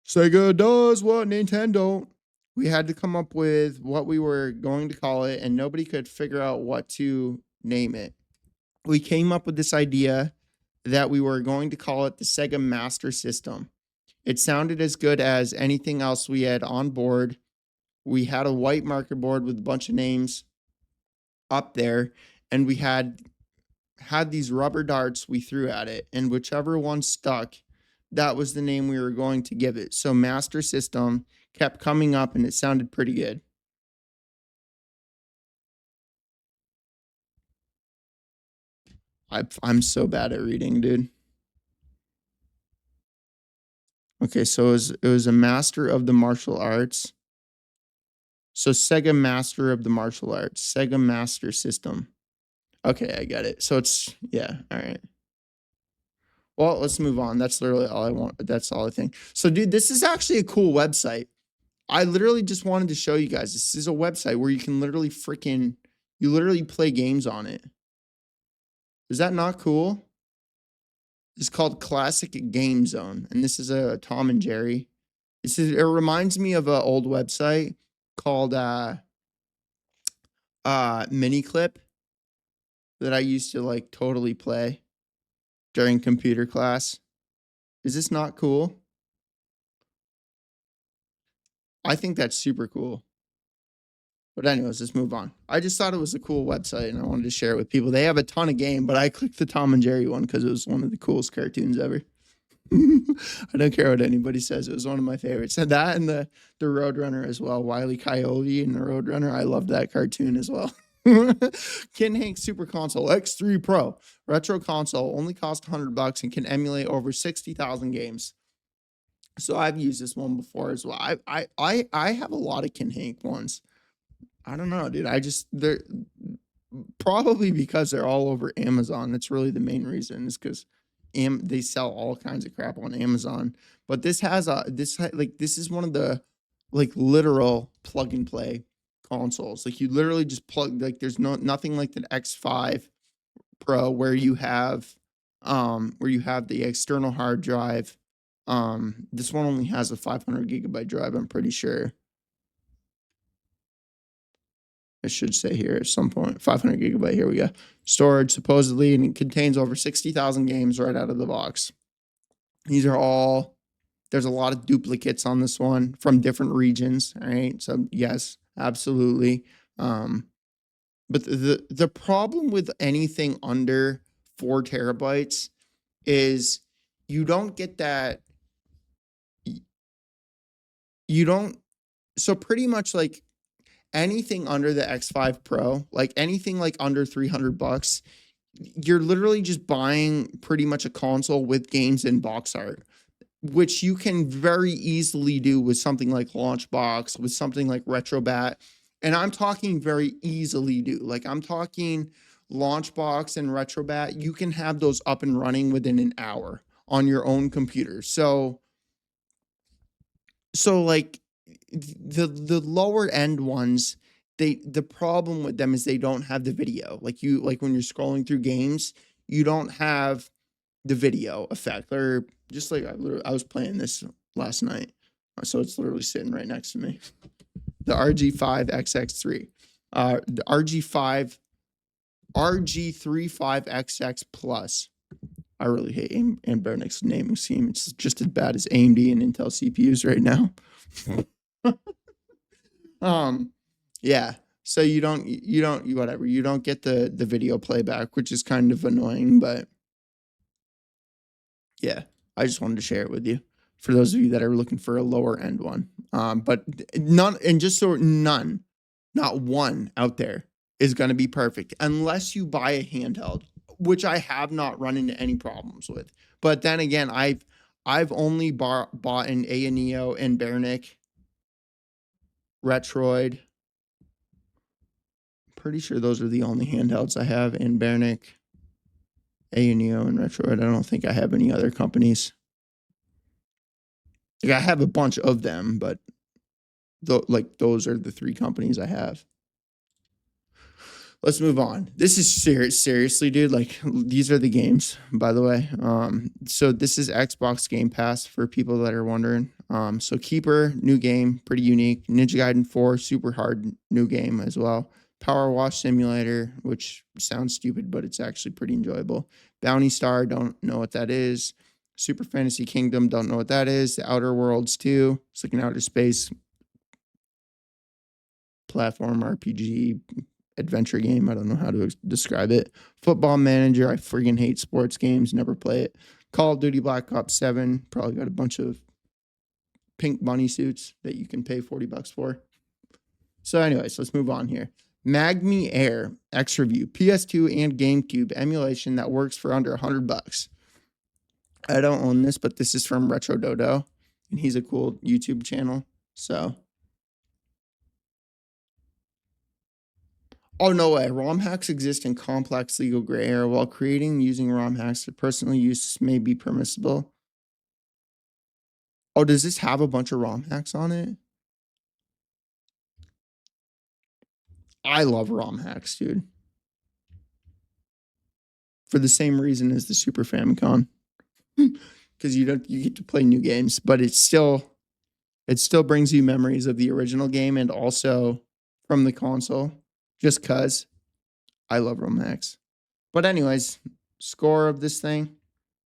Sega does what Nintendo don't. We had to come up with what we were going to call it, and nobody could figure out what to name it. We came up with this idea that we were going to call it the Sega Master System. It sounded as good as anything else we had on board. We had a white marker board with a bunch of names up there, and we had these rubber darts we threw at it, and whichever one stuck, that was the name we were going to give it. So Master System kept coming up, and it sounded pretty good. I'm so bad at reading, dude. Okay, so it was a master of the martial arts. So Sega Master of the Martial Arts, Sega Master System. Okay, I get it. So it's yeah, all right. Well, let's move on. That's literally all I want. That's all I think. So, dude, this is actually a cool website. I literally just wanted to show you guys. This is a website where you can literally you literally play games on it. Is that not cool? It's called Classic Game Zone, and this is a Tom and Jerry. It reminds me of an old website called Miniclip that I used to like totally play during computer class. Is this not cool? I think that's super cool. But anyways, let's move on. I just thought it was a cool website and I wanted to share it with people. They have a ton of game, but I clicked the Tom and Jerry one because it was one of the coolest cartoons ever. I don't care what anybody says. It was one of my favorites. And that and the Roadrunner as well. Wile E. Coyote and the Roadrunner. I loved that cartoon as well. Ken Hank Super Console X3 Pro retro console only costs $100 and can emulate over 60,000 games. So I've used this one before as well. I have a lot of Ken Hank ones. I don't know, dude. They're probably because they're all over Amazon. That's really the main reason is because they sell all kinds of crap on Amazon. But this has this is one of the like literal plug and play consoles. Like you literally just plug there's nothing like the X5 Pro where you have the external hard drive. This one only has a 500 gigabyte drive, I'm pretty sure. It should say here at some point, 500 gigabyte. Here we go. Storage supposedly, and it contains over 60,000 games right out of the box. These are all, there's a lot of duplicates on this one from different regions. All right. So yes, absolutely. But the problem with anything under 4 terabytes is you don't get that. You don't. So pretty much like anything under the X5 Pro, like anything like under $300, you're literally just buying pretty much a console with games and box art, which you can very easily do with something like Launchbox, with something like Retrobat. And I'm talking very easily do. Like I'm talking Launchbox and Retrobat, you can have those up and running within an hour on your own computer. So like the lower end ones, the problem with them is they don't have the video. Like when you're scrolling through games, you don't have the video effect. Or just like I was playing this last night, so it's literally sitting right next to me. The RG5XX3, the RG35XX Plus. I really hate Ambernic's naming scheme. It's just as bad as AMD and Intel CPUs right now. Yeah. So you don't get the video playback, which is kind of annoying, but yeah, I just wanted to share it with you for those of you that are looking for a lower end one. But none, and just so none, not one out there is going to be perfect unless you buy a handheld, which I have not run into any problems with. But then again, I've only bought an Ayaneo and Bernick, Retroid. Pretty sure those are the only handhelds I have in Bernick, Ayaneo, and Retroid. I don't think I have any other companies. Like I have a bunch of them, but those are the 3 companies I have. Let's move on. This is seriously, dude. Like these are the games, by the way. So this is Xbox Game Pass for people that are wondering. So Keeper, new game, pretty unique. Ninja Gaiden 4, super hard, new game as well. Power Wash Simulator, which sounds stupid, but it's actually pretty enjoyable. Bounty Star, don't know what that is. Super Fantasy Kingdom, don't know what that is. The Outer Worlds 2, it's like an outer space platform RPG adventure game. I don't know how to describe it. Football Manager, I friggin' hate sports games, never play it. Call of Duty Black Ops 7, probably got a bunch of pink bunny suits that you can pay $40 for. So anyways, let's move on here. Magme Air X Review, PS2 and GameCube emulation that works for under $100. I don't own this, but this is from Retro Dodo, and he's a cool YouTube channel. So, oh no way! ROM hacks exist in complex legal gray area. While creating and using ROM hacks for personal use may be permissible. Oh, does this have a bunch of ROM hacks on it? I love ROM hacks, dude. For the same reason as the Super Famicom. Because you get to play new games, but it still brings you memories of the original game and also from the console, just cause I love ROM hacks. But anyways, score of this thing,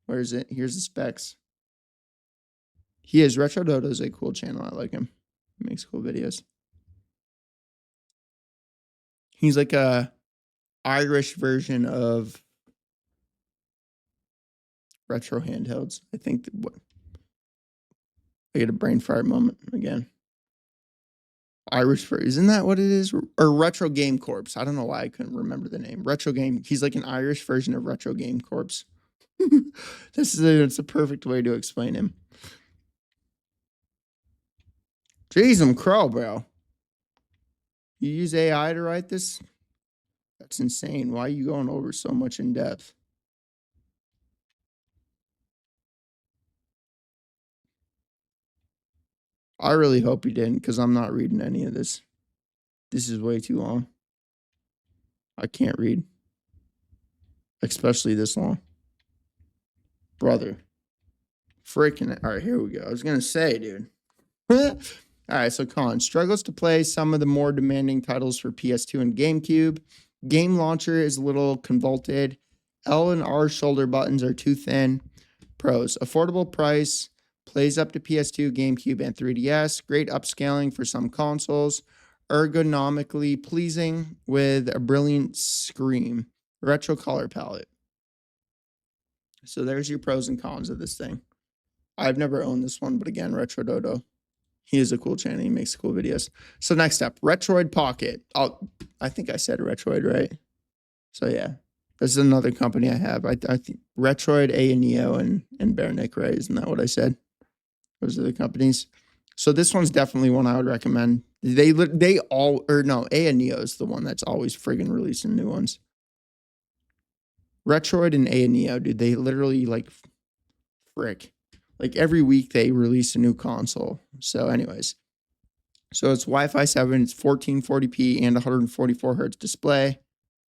where is it? Here's the specs. He is Retro Dodo's a cool channel. I like him. He makes cool videos. He's like a Irish version of retro handhelds. I think I get a brain fart moment again. Irish isn't that what it is? Or Retro Game Corps. I don't know why I couldn't remember the name. Retro Game. He's like an Irish version of Retro Game Corps. It's a perfect way to explain him. Jeez, I'm crow, bro. You use AI to write this? That's insane. Why are you going over so much in depth? I really hope you didn't, because I'm not reading any of this. This is way too long. I can't read. Especially this long. Brother. Freaking. All right, here we go. I was going to say, dude. All right, so Colin struggles to play some of the more demanding titles for PS2 and GameCube. Game launcher is a little convoluted. L and R shoulder buttons are too thin. Pros: affordable price, plays up to PS2, GameCube, and 3DS. Great upscaling for some consoles. Ergonomically pleasing with a brilliant screen. Retro color palette. So there's your pros and cons of this thing. I've never owned this one, but again, Retro Dodo. He is a cool channel. He makes cool videos. So next up, Retroid Pocket. I think I said Retroid, right? So yeah, this is another company I have. I think Retroid, A and Neo, and Bernick, right? Isn't that what I said? Those are the companies. So this one's definitely one I would recommend. They all, or no, A and Neo is the one that's always friggin' releasing new ones. Retroid and A and Neo, dude, they literally like frick. Like every week they release a new console. So anyways, so it's Wi-Fi 7, it's 1440p and 144 hertz display,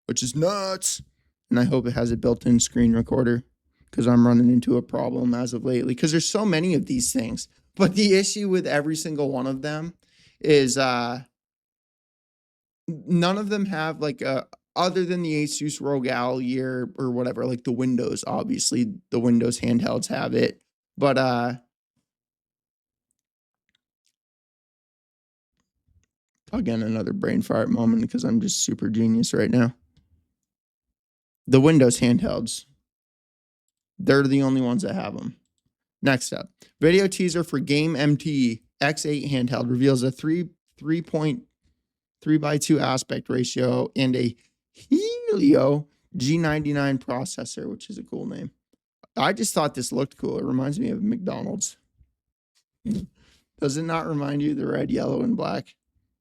which is nuts. And I hope it has a built-in screen recorder because I'm running into a problem as of lately because there's so many of these things. But the issue with every single one of them is none of them have like a, other than the Asus ROG Ally or whatever, like the Windows, obviously the Windows handhelds have it. But again, another brain fart moment because I'm just super genius right now. The Windows handhelds, they're the only ones that have them. Next up, video teaser for Game MT X8 handheld reveals a 3.3x2 aspect ratio and a Helio G99 processor, which is a cool name. I just thought this looked cool. It reminds me of McDonald's. Does it not remind you of the red, yellow, and black?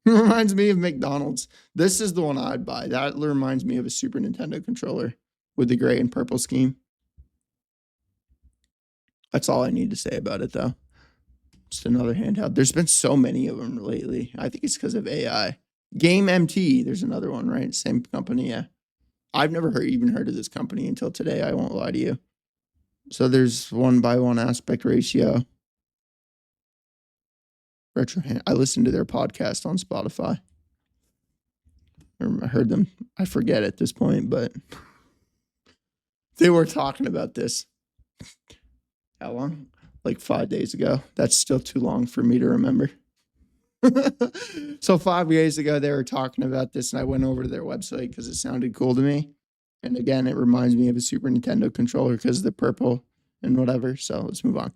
It reminds me of McDonald's. This is the one I'd buy. That reminds me of a Super Nintendo controller with the gray and purple scheme. That's all I need to say about it, though. Just another handheld. There's been so many of them lately. I think it's because of AI. Game MT, there's another one, right? Same company, yeah. I've never even heard of this company until today. I won't lie to you. So there's 1:1 aspect ratio. Retro hand. I listened to their podcast on Spotify. I heard them. I forget at this point, but they were talking about this. How long? Like 5 days ago. That's still too long for me to remember. So 5 days ago, they were talking about this, and I went over to their website because it sounded cool to me. And again, it reminds me of a Super Nintendo controller because of the purple and whatever. So let's move on.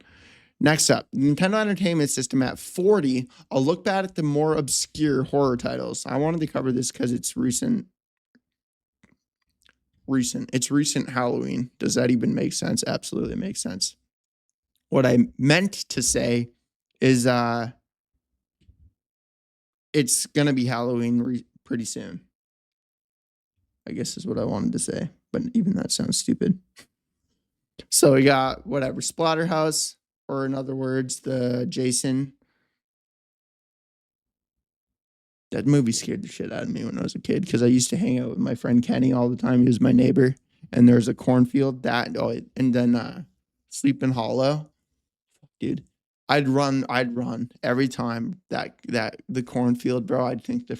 Next up, Nintendo Entertainment System at 40. I'll look back at the more obscure horror titles. I wanted to cover this because it's recent. It's recent Halloween. Does that even make sense? Absolutely makes sense. What I meant to say is it's going to be Halloween pretty soon. I guess is what I wanted to say. But even that sounds stupid. So we got whatever. Splatterhouse, or in other words, the Jason. That movie scared the shit out of me when I was a kid because I used to hang out with my friend Kenny all the time. He was my neighbor. And there's a cornfield and then Sleeping Hollow. Dude, I'd run every time that the cornfield, bro. I'd think the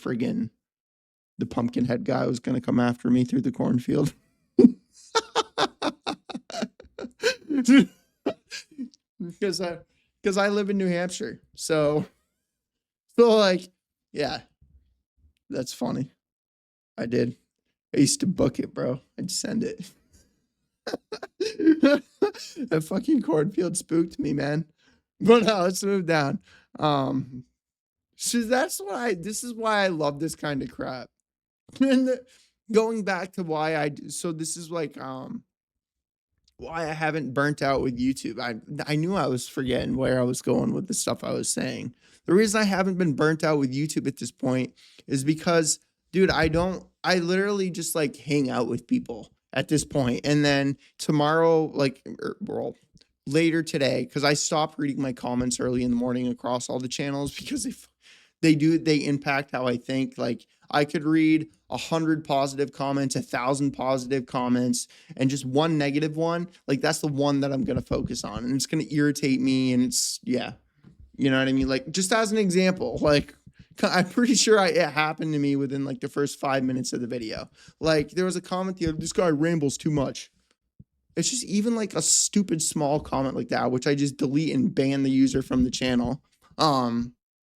Pumpkinhead guy was gonna come after me through the cornfield. Because I live in New Hampshire, so like, yeah, that's funny. I did. I used to book it, bro. I'd send it. That fucking cornfield spooked me, man. But let's move down. So this is why I love this kind of crap. And going back to why so this is like why I haven't burnt out with YouTube. I knew I was forgetting where I was going with the stuff I was saying. The reason I haven't been burnt out with YouTube at this point is because, dude, I literally just like hang out with people at this point. And then tomorrow, like, well, later today, because I stopped reading my comments early in the morning across all the channels because they impact how I think. Like, I could read 100 positive comments, 1,000 positive comments, and just one negative one. Like, that's the one that I'm going to focus on. And it's going to irritate me. And You know what I mean? Like, just as an example, like, I'm pretty sure it happened to me within like the first 5 minutes of the video. Like, there was a comment the other, this guy rambles too much. It's just even like a stupid small comment like that, which I just delete and ban the user from the channel.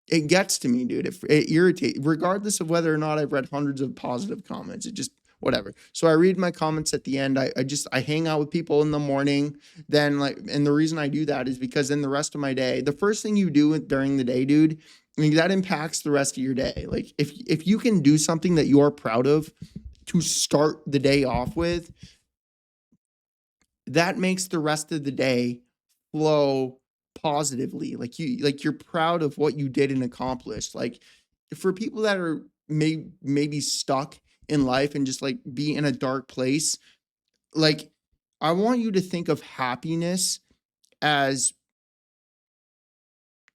It gets to me, dude. It irritates, regardless of whether or not I've read hundreds of positive comments. It just whatever. So I read my comments at the end. I hang out with people in the morning. Then like, and the reason I do that is because then the rest of my day, the first thing you do during the day, dude, I mean, that impacts the rest of your day. Like if you can do something that you're proud of to start the day off with, that makes the rest of the day flow positively. Like you're proud of what you did and accomplished. Like for people that are maybe stuck in life and just like be in a dark place, like I want you to think of happiness as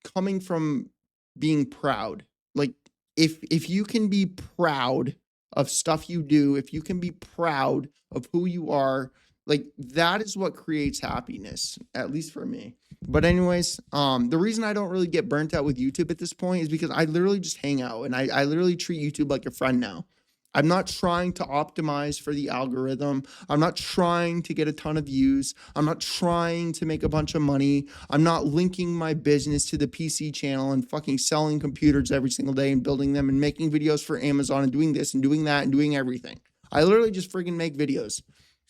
coming from being proud. Like if you can be proud of stuff you do, if you can be proud of who you are, like that is what creates happiness, at least for me. But anyways, the reason I don't really get burnt out with YouTube at this point is because I literally just hang out and I literally treat YouTube like a friend now. I'm not trying to optimize for the algorithm. I'm not trying to get a ton of views. I'm not trying to make a bunch of money. I'm not linking my business to the PC channel and fucking selling computers every single day and building them and making videos for Amazon and doing this and doing that and doing everything. I literally just freaking make videos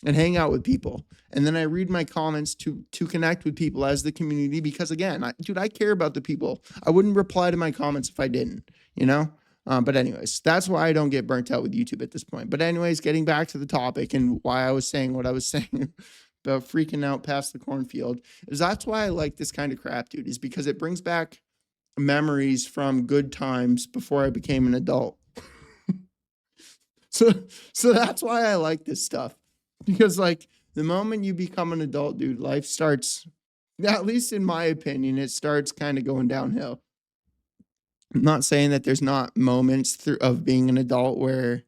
and hang out with people. And then I read my comments to connect with people as the community because again, I care about the people. I wouldn't reply to my comments if I didn't, you know? But anyways, that's why I don't get burnt out with YouTube at this point. But anyways, getting back to the topic and why I was saying what I was saying about freaking out past the cornfield is that's why I like this kind of crap, dude, is because it brings back memories from good times before I became an adult. So so that's why I like this stuff. Because like the moment you become an adult, dude, life starts, at least in my opinion, it starts kind of going downhill. I'm not saying that there's not moments of being an adult where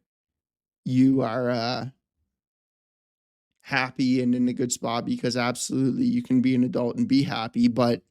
you are happy and in a good spot because absolutely you can be an adult and be happy, but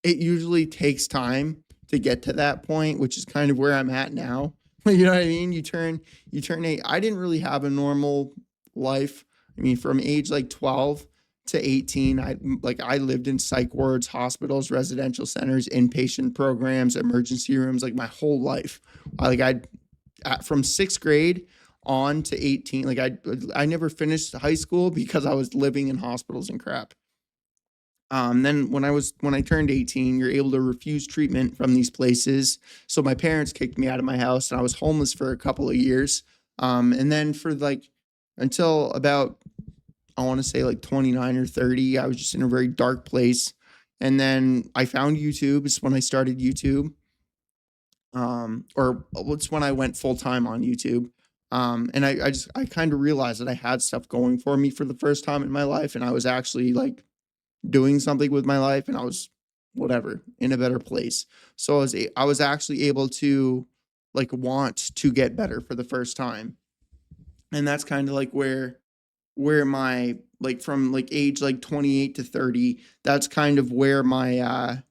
it usually takes time to get to that point, which is kind of where I'm at now. You know what I mean? You turn eight. I didn't really have a normal life. I mean, from age like 12 to 18, I lived in psych wards, hospitals, residential centers, inpatient programs, emergency rooms, like my whole life. From 6th grade on to 18, like I never finished high school because I was living in hospitals and crap. Then when I turned 18, you're able to refuse treatment from these places. So my parents kicked me out of my house and I was homeless for a couple of years. And then for like until about I want to say like 29 or 30, I was just in a very dark place. And then I found YouTube. It's when I started YouTube. Or it's when I went full time on YouTube. And I kind of realized that I had stuff going for me for the first time in my life, and I was actually like doing something with my life, and I was whatever in a better place. So I was actually able to like want to get better for the first time, and that's kind of like where my like from like age like 28 to 30, that's kind of where my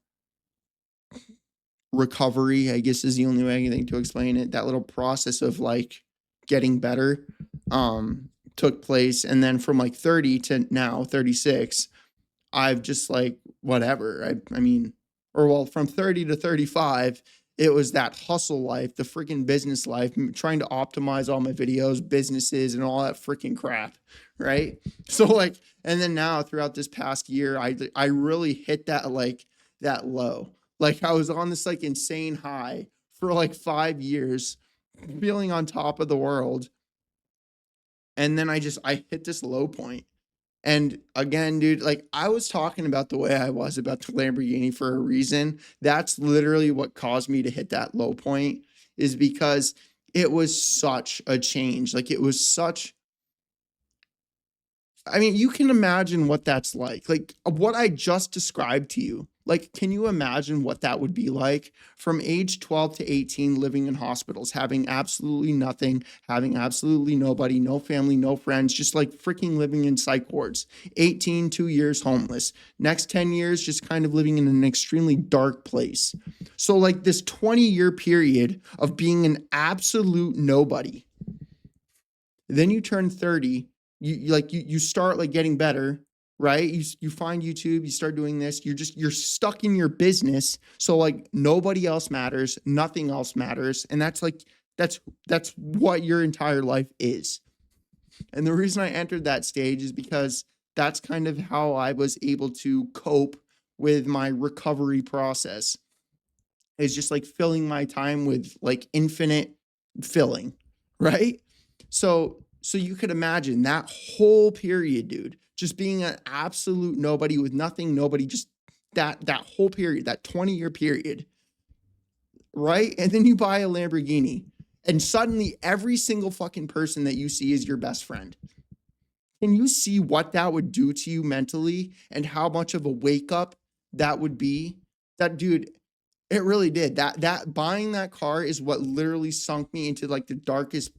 recovery, I guess is the only way I can think to explain it. That little process of like getting better took place. And then from like 30 to now 36, I've just like whatever. I mean, or well, from 30 to 35, it was that hustle life, the freaking business life, trying to optimize all my videos, businesses, and all that freaking crap, right? So like, and then now throughout this past year, I really hit that like that low. Like I was on this like insane high for like 5 years, feeling on top of the world, and then I hit this low point. And again, dude, like I was talking about the way I was about the Lamborghini for a reason. That's literally what caused me to hit that low point, is because it was such a change. Like it was such I mean, you can imagine what that's like. Like what I just described to you. Like, can you imagine what that would be like from age 12 to 18, living in hospitals, having absolutely nothing, having absolutely nobody, no family, no friends, just like freaking living in psych wards. 18, 2 years homeless. Next 10 years, just kind of living in an extremely dark place. So, like, this 20-year period of being an absolute nobody. Then you turn 30, you start like getting better, right? You find YouTube, you start doing this, you're stuck in your business. So like nobody else matters, nothing else matters. And that's like that's what your entire life is. And the reason I entered that stage is because that's kind of how I was able to cope with my recovery process. Is just like filling my time with like infinite filling, right? So you could imagine that whole period, dude, just being an absolute nobody with nothing, nobody, just that whole period, that 20-year period, right? And then you buy a Lamborghini and suddenly every single fucking person that you see is your best friend. Can you see what that would do to you mentally and how much of a wake up that would be? That dude, it really did. That buying that car is what literally sunk me into like the darkest.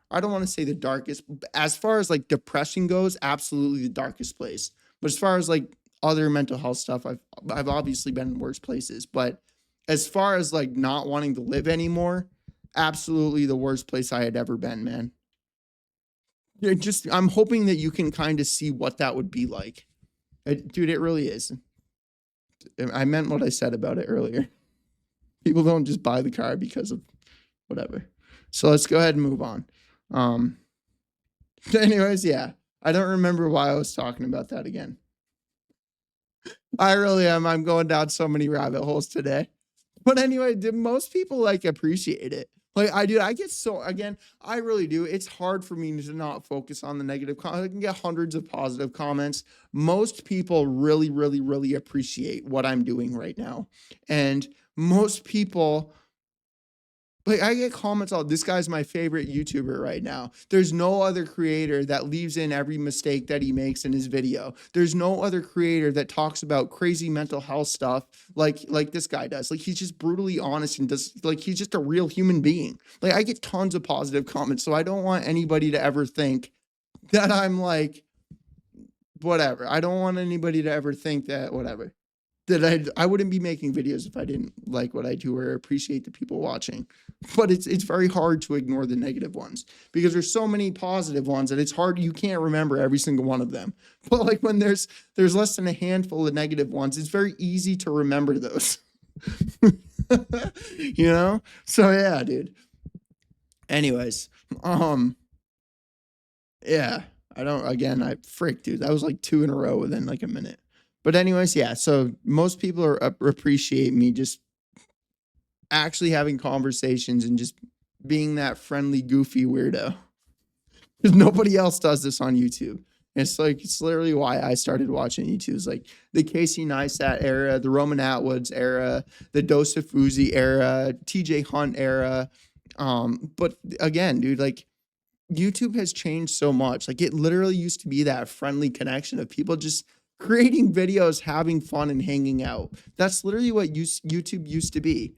I don't want to say the darkest. As far as like depression goes, absolutely the darkest place. But as far as like other mental health stuff, I've obviously been in worse places. But as far as like not wanting to live anymore, absolutely the worst place I had ever been, man. I'm hoping that you can kind of see what that would be like. Dude, it really is. I meant what I said about it earlier. People don't just buy the car because of whatever. So let's go ahead and move on. Um, anyways, yeah, I don't remember why I was talking about that again. I really am. I'm going down so many rabbit holes today. But anyway, did most people like appreciate it? Like I do. I get so again, I really do. It's hard for me to not focus on the negative comments. I can get hundreds of positive comments. Most people really, really, really appreciate what I'm doing right now. And most people like I get comments all this guy's my favorite YouTuber right now. There's no other creator that leaves in every mistake that he makes in his video. There's no other creator that talks about crazy mental health stuff like this guy does. Like he's just brutally honest and does like he's just a real human being. Like I get tons of positive comments, so I don't want anybody to ever think that I'm like whatever. I don't want anybody to ever think that whatever that I wouldn't be making videos if I didn't like what I do or appreciate the people watching. But it's very hard to ignore the negative ones because there's so many positive ones that it's hard you can't remember every single one of them. But like when there's less than a handful of negative ones, it's very easy to remember those. You know? So yeah, dude. Anyways, yeah, I don't again, I frick, dude. That was like two in a row within like a minute. But anyways, yeah. So most people appreciate me just actually having conversations and just being that friendly, goofy weirdo. Because nobody else does this on YouTube. It's like it's literally why I started watching YouTube. It's like the Casey Neistat era, the Roman Atwoods era, the Joseph Uzi era, TJ Hunt era. But again, dude, like YouTube has changed so much. Like it literally used to be that friendly connection of people just creating videos, having fun, and hanging out. That's literally what YouTube used to be.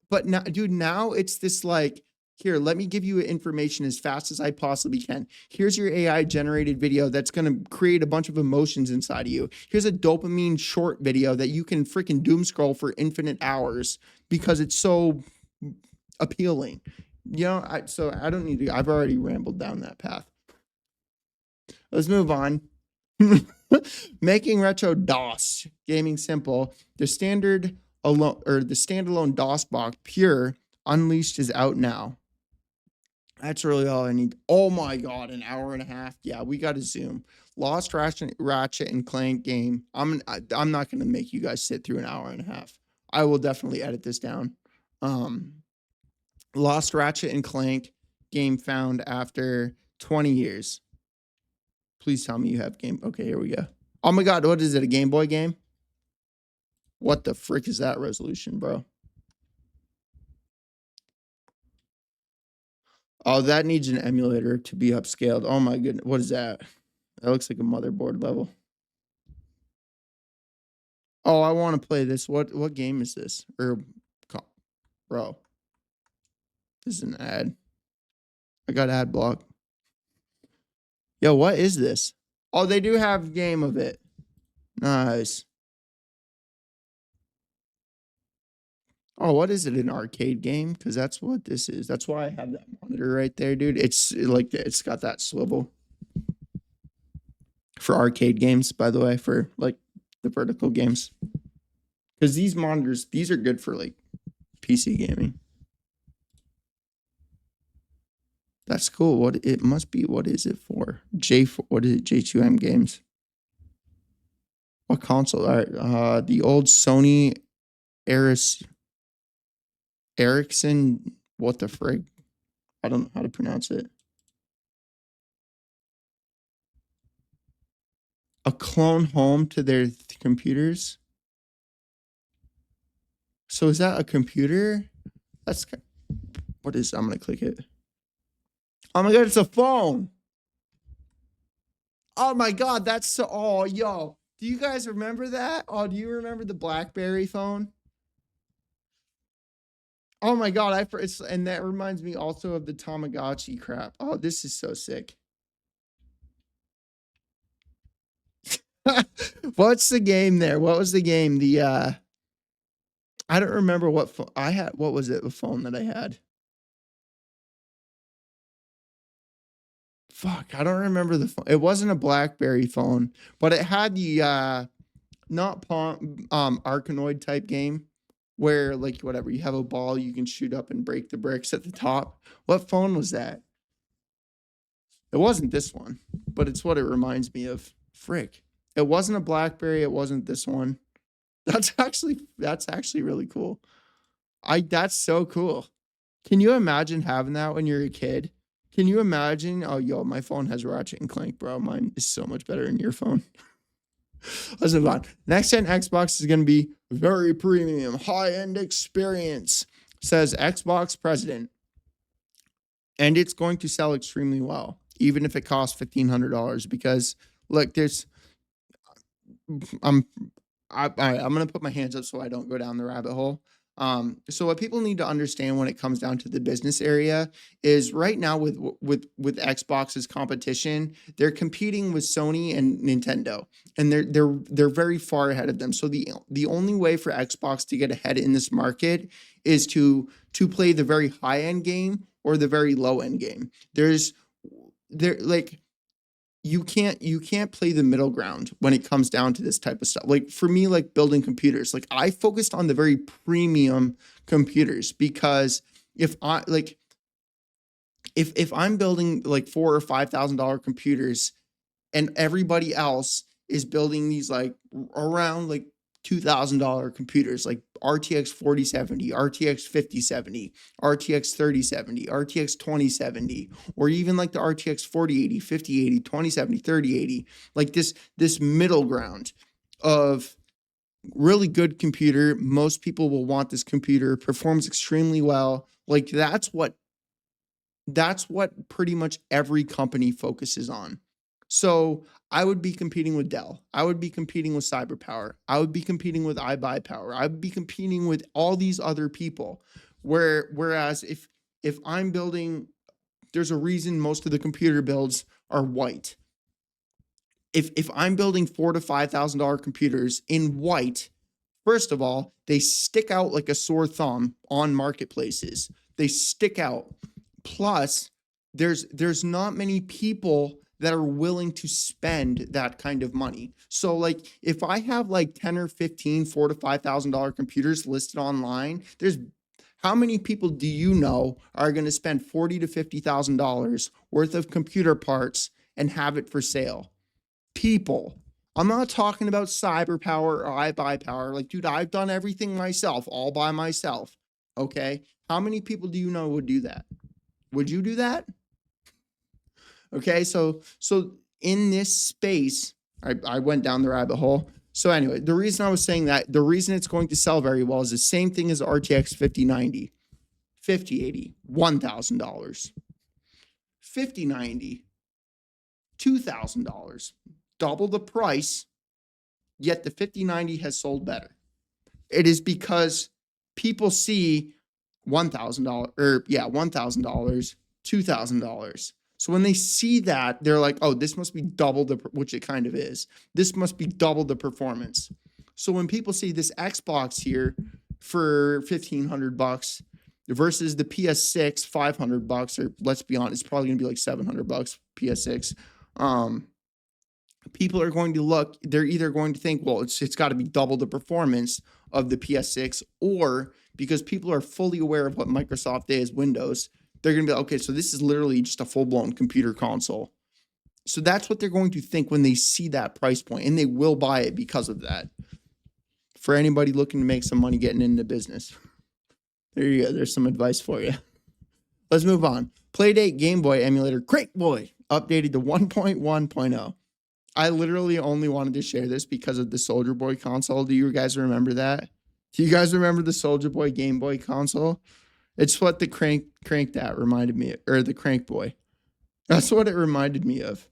But now, dude, now it's this like, here, let me give you information as fast as I possibly can. Here's your AI generated video that's going to create a bunch of emotions inside of you. Here's a dopamine short video that you can freaking doom scroll for infinite hours because it's so appealing. You know, so I don't need to, I've already rambled down that path. Let's move on. Making retro DOS gaming simple. The standard alone or the standalone DOS box Pure Unleashed is out now. That's really all I need. Oh my god, an hour and a half. Yeah, we got to zoom. Lost Ratchet and Clank game. I'm not gonna make you guys sit through an hour and a half. I will definitely edit this down. Um, Lost Ratchet and Clank game found after 20 years. Please tell me you have game. Okay, here we go. Oh my god, what is it? A Game Boy game? What the frick is that resolution, bro? Oh, that needs an emulator to be upscaled. Oh my goodness, what is that? That looks like a motherboard level. Oh, I want to play this. What game is this? Bro, this is an ad. I got ad block. Yo, what is this? Oh, they do have game of it. Nice. Oh, what is it? An arcade game? Because that's what this is. That's why I have that monitor right there, dude. It's like it's got that swivel for arcade games, by the way, for like the vertical games. Because these monitors, these are good for like PC gaming. That's cool. What it must be? What is it for? What is it? J2M games. What console? All right, the old Sony Ericsson. What the frig? I don't know how to pronounce it. A clone home to their computers. So is that a computer? That's what is? I'm gonna click it. Oh my god, it's a phone. Oh my god, that's so. Oh yo, do you guys remember that? Oh, do you remember the BlackBerry phone? Oh my god, and that reminds me also of the Tamagotchi crap. Oh, this is so sick. What's the game there? What was the game? I don't remember what phone I had. What was it? The phone that I had? Fuck, I don't remember the phone. It wasn't a BlackBerry phone, but it had the not Arkanoid type game where like whatever, you have a ball you can shoot up and break the bricks at the top. What phone was that? It wasn't this one, but it's what it reminds me of. Frick. It wasn't a BlackBerry, it wasn't this one. That's actually really cool. That's so cool. Can you imagine having that when you're a kid? Can you imagine? Oh, yo, my phone has Ratchet and Clank, bro. Mine is so much better than your phone. Let's move on. Next gen Xbox is going to be very premium, high end experience, says Xbox president. And it's going to sell extremely well, even if it costs $1,500. Because look, I'm I'm gonna put my hands up so I don't go down the rabbit hole. So what people need to understand when it comes down to the business area is right now with Xbox's competition, they're competing with Sony and Nintendo, and they're very far ahead of them. So the only way for Xbox to get ahead in this market is to play the very high end game or the very low end game. There like you can't play the middle ground when it comes down to this type of stuff. Like for me, like building computers, like I focused on the very premium computers because if I like if I'm building like $4,000 or $5,000 computers and everybody else is building these like around like $2,000 computers like RTX 4070, RTX 5070, RTX 3070, RTX 2070, or even like the RTX 4080, 5080, 2070, 3080, like this middle ground of really good computer. Most people will want this computer, performs extremely well. Like that's what pretty much every company focuses on. So I would be competing with Dell. I would be competing with CyberPower. I would be competing with iBuyPower. I would be competing with all these other people. Whereas if I'm building, there's a reason most of the computer builds are white. If I'm building $4,000 to $5,000 computers in white, first of all, they stick out like a sore thumb on marketplaces. They stick out. Plus, there's not many people that are willing to spend that kind of money. So like if I have like 10 or 15 $4,000 to $5,000 computers listed online, there's how many people do you know are going to spend $40,000 to $50,000 worth of computer parts and have it for sale? People. I'm not talking about CyberPower or iBuyPower. Like, dude, I've done everything myself, all by myself. Okay. How many people do you know would do that? Would you do that? Okay. So in this space, I went down the rabbit hole. So anyway, the reason I was saying that, the reason it's going to sell very well is the same thing as RTX 5090, 5080, $1,000, 5090, $2,000. Double the price, yet the 5090 has sold better. It is because people see $1,000 or $1,000, $2,000. So when they see that, they're like, oh, this must be double the, which it kind of is. This must be double the performance. So when people see this Xbox here for $1,500 versus the PS6 $500, or let's be honest, it's probably gonna be like $700 PS6. People are going to look, they're either going to think, well, it's got to be double the performance of the PS6, or because people are fully aware of what Microsoft is, Windows, they're going to be like, okay, so this is literally just a full-blown computer console. So that's what they're going to think when they see that price point, and they will buy it because of that. For anybody looking to make some money getting into business, there you go. There's some advice for you. Let's move on. Playdate Game Boy emulator Crank Boy updated to 1.1.0. I literally only wanted to share this because of the Soldier Boy console. Do you guys remember that? Do you guys remember the Soldier Boy Game Boy console? It's what the Crank that reminded me, or the Crank Boy. That's what it reminded me of.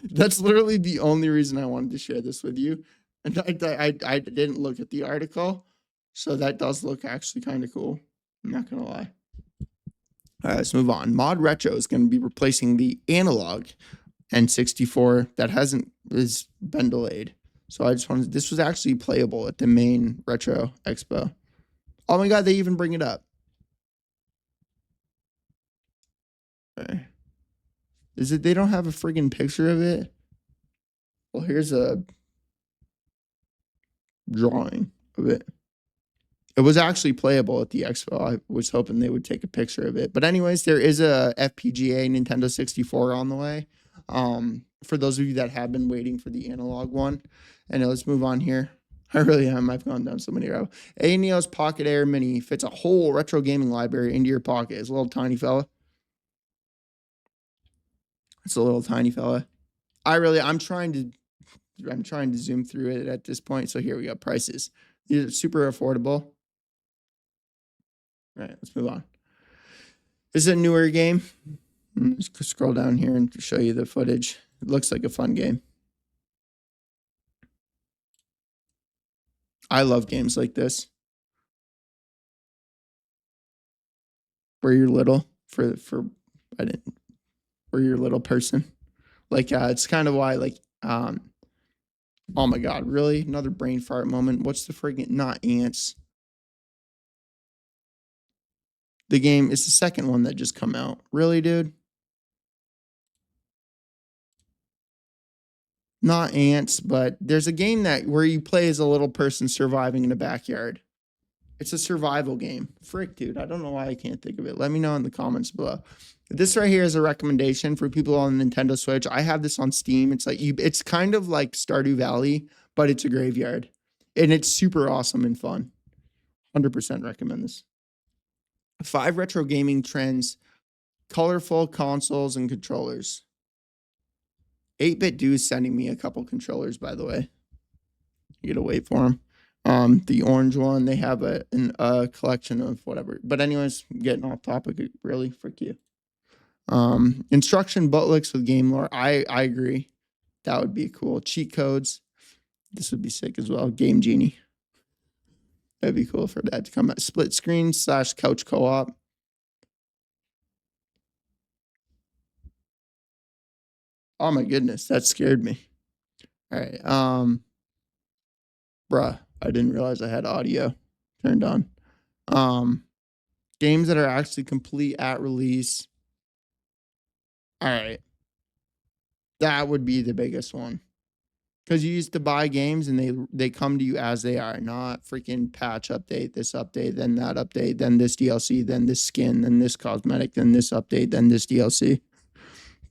That's literally the only reason I wanted to share this with you. And I didn't look at the article, so that does look actually kind of cool. I'm not going to lie. All right, let's move on. Mod Retro is going to be replacing the analog N64 that is been delayed. So I just wanted, this was actually playable at the main Retro Expo. Oh my God, they even bring it up. Okay. Is it, they don't have a friggin' picture of it? Well, here's a drawing of it. It was actually playable at the expo. I was hoping they would take a picture of it. But anyways, there is a FPGA Nintendo 64 on the way. For those of you that have been waiting for the analog one. And let's move on here. I really am. I've gone down so many roads. ANEO's Pocket Air Mini fits a whole retro gaming library into your pocket. It's a little tiny fella. It's a little tiny fella. I'm trying to zoom through it at this point. So here we go. Prices. These are super affordable. All right, let's move on. This is a newer game. Let's scroll down here and show you the footage. It looks like a fun game. I love games like this, where you're little where you're a little person. Like it's kind of why oh my God, really? Another brain fart moment. What's the friggin', not ants? The game is the second one that just come out. Really, dude? Not ants, but there's a game where you play as a little person surviving in a backyard. It's a survival game. Frick, dude. I don't know why I can't think of it. Let me know in the comments below. This right here is a recommendation for people on Nintendo Switch. I have this on Steam. It's kind of like Stardew Valley, but it's a graveyard. And it's super awesome and fun. 100% recommend this. 5 retro gaming trends, colorful consoles and controllers. 8-Bit Dude's sending me a couple controllers, by the way. You gotta wait for them. The orange one, they have a collection of whatever. But anyways, getting off topic, really, frick you. Instruction booklets with game lore. I agree. That would be cool. Cheat codes. This would be sick as well. Game Genie. That'd be cool for that to come out. Split screen / couch co-op. Oh my goodness, that scared me. All right. Bruh, I didn't realize I had audio turned on. Games that are actually complete at release. All right. That would be the biggest one. Because you used to buy games and they come to you as they are, not freaking patch update, this update, then that update, then this DLC, then this skin, then this cosmetic, then this update, then this DLC.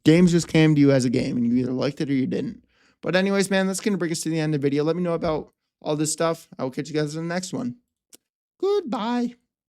Games just came to you as a game, and you either liked it or you didn't. But anyways, man, that's going to bring us to the end of the video. Let me know about all this stuff. I will catch you guys in the next one. Goodbye.